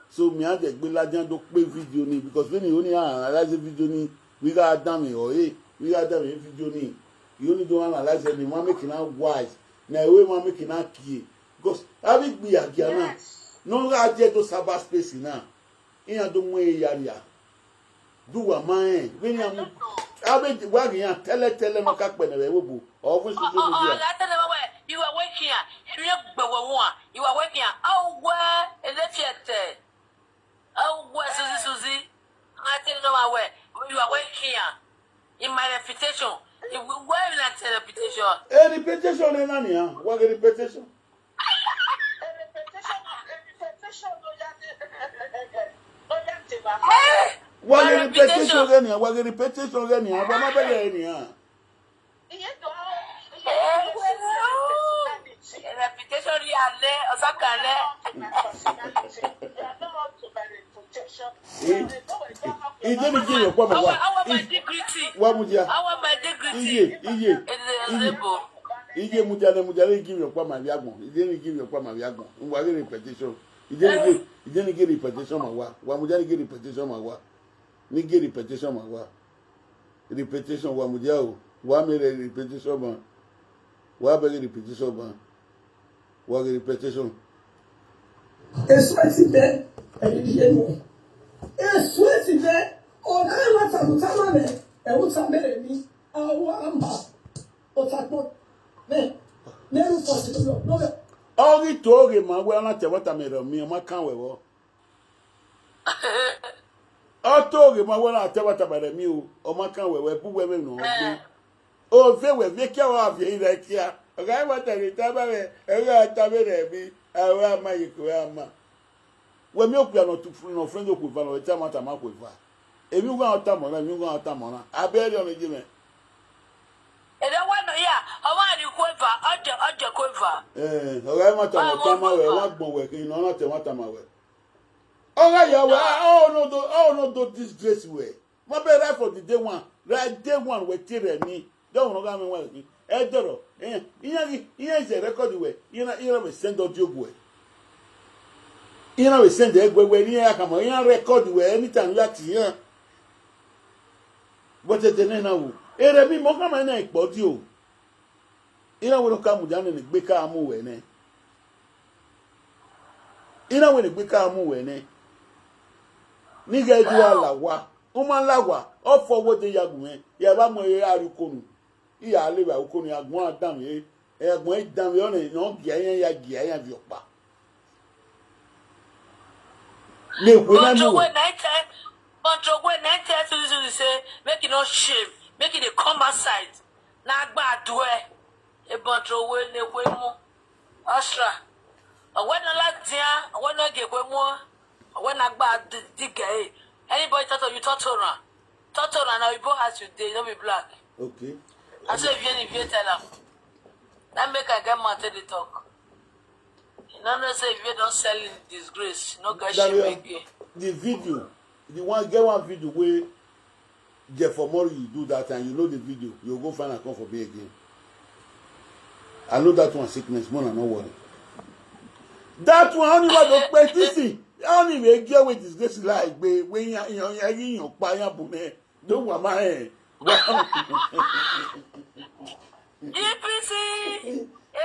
So me had the gbelajan to pe video ni because when you only analyze video ni we got damn or we got damn video ni. You only don't analyze the one making out wise. Na we one making out key because have it be again. No ga je to cyber space now. In do mo area. Do a man when you abe wagi ya tele no ka pe na we bu or for social media. You are working here. You are working here. Oh, where is the theater? Oh, where Suzy? I tell you my way. You are working here. In my reputation. Where is that reputation? A reputation in Ania. What a reputation? What a reputation again? What a reputation again? I'm not better. Reputation he didn't give you a problem. Our dignity. What would you? Our dignity. He gave Mujale give you a problem. He didn't give you a problem. What a repetition. He didn't get repetition. What Mujale get repetition? Ni get repetition. Repetition. What Mujao? What made a repetition? What made a repetition? What a repetition? It's sweaty there. It's sweaty there. Oh, I'm not a samere mi awamba otapo ne neru possible no be Ori toge ma we na te watermelon mi ma kan we wo. O toge ma we na te watermelon mi o ma kan we bu we no gbe. O fe we ve kia wa fe ire kia. O ga wa te ta ba we e ga ta be re bi awa ma yiko ama. We mi okua no tu no friend okua va no ta mata ma ko va. Emi gwa ota mo na mi gwa ota mo na. Abere on jime. E don't want to hear. I want to quiver. Ọ̀rẹ́ mọ́tò mọ́tò máa wẹ̀ wọ́n gbọ̀n wẹ̀ kí iná náà tẹ̀ wọ́n tà máa wẹ̀. Ọ̀rẹ́ yà wẹ̀ no do disgrace wẹ̀. Wọ́n bẹ̀ right for the day one wẹ̀ tí rẹ̀ ní. Dọ́wọ́n ọ̀gá mi wẹ̀ ní. Ẹ dọ̀rọ̀ ìyẹn ìṣẹ̀ rẹ́kọ̀dì wẹ̀ ìyẹn wẹ̀ send audio wẹ̀. Ìyẹn wẹ̀ send ẹgbẹ̀wẹ̀ ní ẹ̀yà kàmọ́ ìyẹn rẹ́kọ̀dì wẹ̀ anytime yà tì yẹn. Bọ́tẹ̀tẹ̀ náà wò. Èrè bí mọ́kànlá náà ìpọ́dí o. Ina weno kamu jane ni gbeka amu wene. Ina wene gbeka amu wene. Niga ejuwa lawa. Uma lawa. Ofo wode yagun ya ba mo ye arukonu. Iya alewa ukonu yagun adam ye. Yagun adam ye ona no gia ya vi opa. Le wena mu. Control when night to say make it no shame. Make it a come outside. Na gba duwe. A bunch of women, a way more. Astra. I went a lot there. I went to get way more. I went about the digger. Anybody thought of you, Totora? Totora, now you both has you day, don't be black. Okay. I said, if you tell them. That make I get my teddy talk. You know, say if you don't sell in disgrace, no guy shame again. The video, get one video where Jeff Omori you do that and you know the video, you'll go find a come for me again. I know that one sickness more than no worry. That one only was the practicing. Only we get with this grace like when you in your fire bune. Don't want my head. EPC.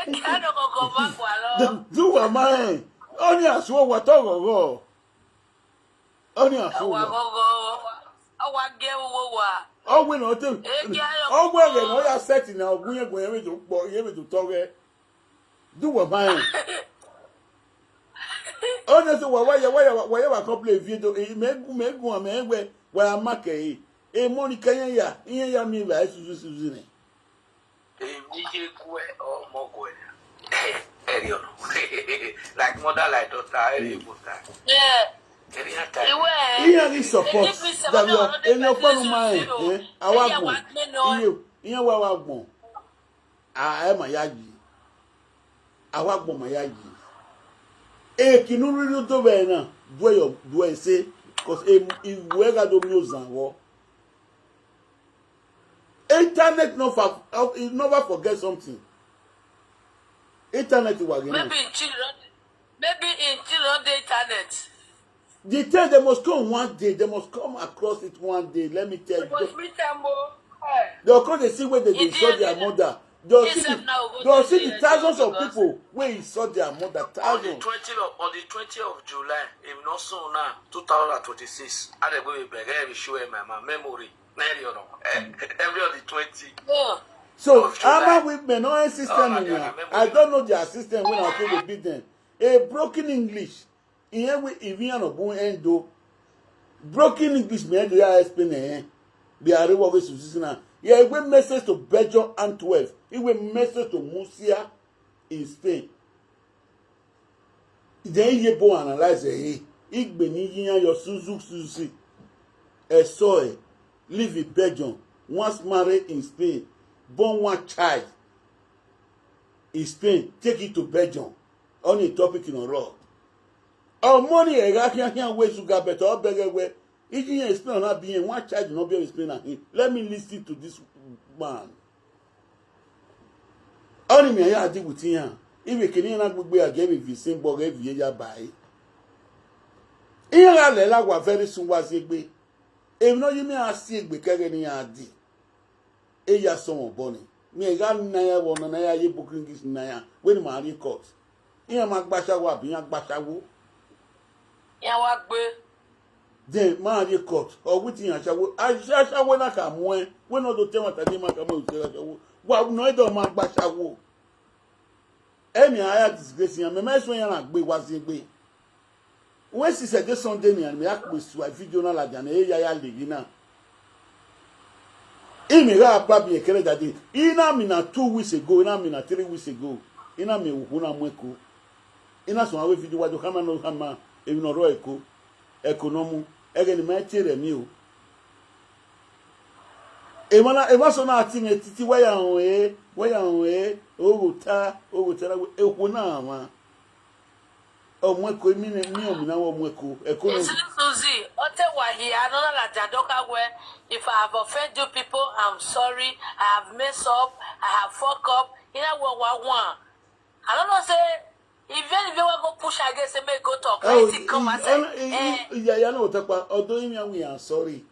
It cannot go back. Do what my head. Only I saw what go. Only I saw. I want get over. Oh, we know too. Oh, well, then, all your setting now, we are going to talk. Do what mine. Oh, that's why you complain video. Make one man where I'm making a Monica, yeah, me, by Suzy. Like mother, like daughter, yeah. Iyan support that your in your phone mind awagbon iyan wa wagbon e ma yaji awagbon ma yaji e kinu ri do be na do e say cause we ga do music wo internet never forget something. Internet wa maybe in children the internet. The time they must come one day, they must come across it one day. Let me tell you. They'll come and see where they saw their mother. They'll see the thousands of people where he saw their mother. Thousands. On the 20th of July, if not soon now, 2026, I will be show my memory. Every on the 20. Yeah. So, I'm with me, no system. I don't know their system when I told the beat them. A broken English. Here we even no bon endo broken English me do ya explain be are work with Suzy na yeah we message to Belgium Antwerp we message to Murcia in Spain then you go analyze igbe ni yiyan your Suzy live in Belgium once married in Spain born one child in Spain take it to Belgium on a topic in a row. Oh, money, I can't wait to get better. Or beg away. If you explain not being one child, not be explaining him. Let me listen to this man. Only me, I deal with him. If we can not be a game if you sing bog every year by. Here I let very soon was a be. If not, you may have seen because any idea. Eya son bonny. Me got naya one naya ye booking this naya when my record. Here, my basha wa being a basha. Yeah, what, boy? then man ye court or within a shawo asha wona ka mo we no do tema tade ma ka mo se shawo wa no do ma gba shawo emi aya disgrace yan me so yan agbe wa se gbe when she said this Sunday me and me akpo su a video na la jana e ya legi na imi ga pa bi ekere dade ina mi na 2 weeks ago ina mi na 3 weeks ago ina me wu na mweko ina so awe video wa do kama no kama e no ro eko ekonomu egeni ma chere mi o e ma so na ati me titi wa ya o o ta e ko na ma o mweko mi o mi na wo mweko ekonomu Suzy, ote wa here another la jadoka where if I have offended you people, I'm sorry. I have messed up. I have fucked up. You know what one. I don't know say even if you want go push against me go talk right come and say yeah no takwa odo imi we are sorry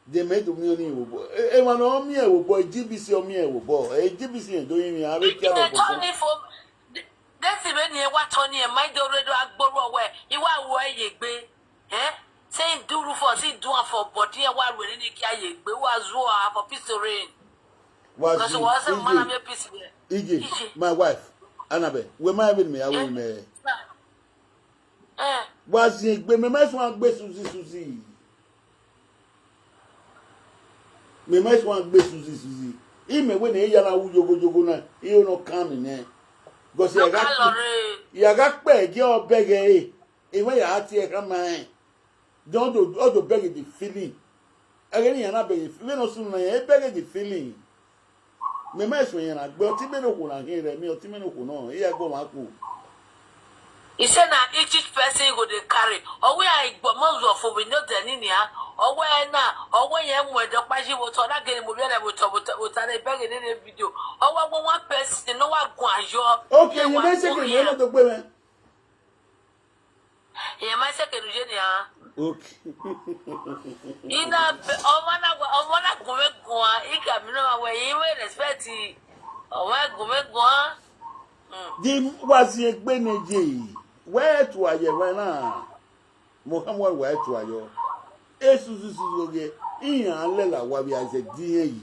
they made me only wo e ma no mi e wo boy GBC o mi e wo boy GBC do imi are ti aro for that's even here what on here my do redo agboro we iwa wo yegbe saying do for see do for body wa we ni ki ayegbe wa zo for peace to reign because was a man am peace Ige my wife Annabelle, we might have me, I will me. Was it be me mess one gbe Suzy? Me mess one gbe Suzy. He me when he yana jogo na, he no come in there. Because you got beg your beggar. Even your heart here come mine. Don't do beg the feeling. Again, you're not begging. We no soon beg the feeling. Me mess when na gbe oti me no ko na here me oti me no ko no e go ma ku he said na each person go dey carry or we are igbomo for we no dey ni ya or we na or we yen we do paji wo to na gele mo bi na wo to na beg in video or we one person no wa gun ayo okay you may say ke no do gbe me ye ma say ke no je ni ya okay ina omana gome gwa ika mi no we yi we respect o wa gome gwa di wazi egbe neje where to aye we na mo kan wa where to ayo Suzy oge iyan lela wa bi aze di eyi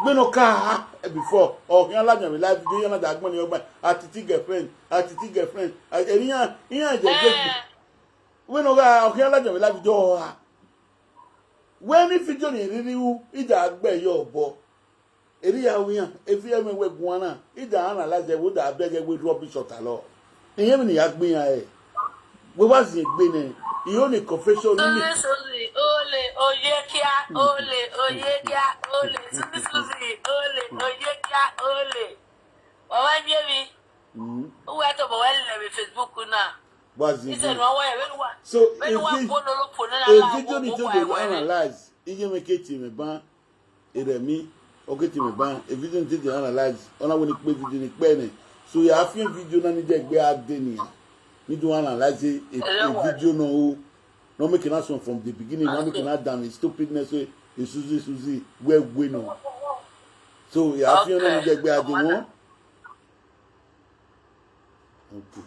me no ka before o kan lajan mi live video na dagbon ni ogba Atiti girlfriend eriyan je we no ga o kan lajan mi live video when if video ni ririwu ida agbe yo obo eri ya wiyan efi eme we gun na ida analyze we da bege we drop shot alo iyen ni ya gbin ya we was gbe ne iyo ni confession ni Suzy ole oyekia ole Suzy ole oyekia ole wa wa bi mi o wa to bo wa le Facebook na so if video ni to dey analyze iye me keti me ban eremi oketi me ban if video ni to dey analyze ona wo ni pe video ni pe ni so ya fi video na ni je gbe ade ni ni do analyze a video no make an action from the beginning no make an damn stupidness wey Suzy where we no so ya fi na ni je gbe ade won okay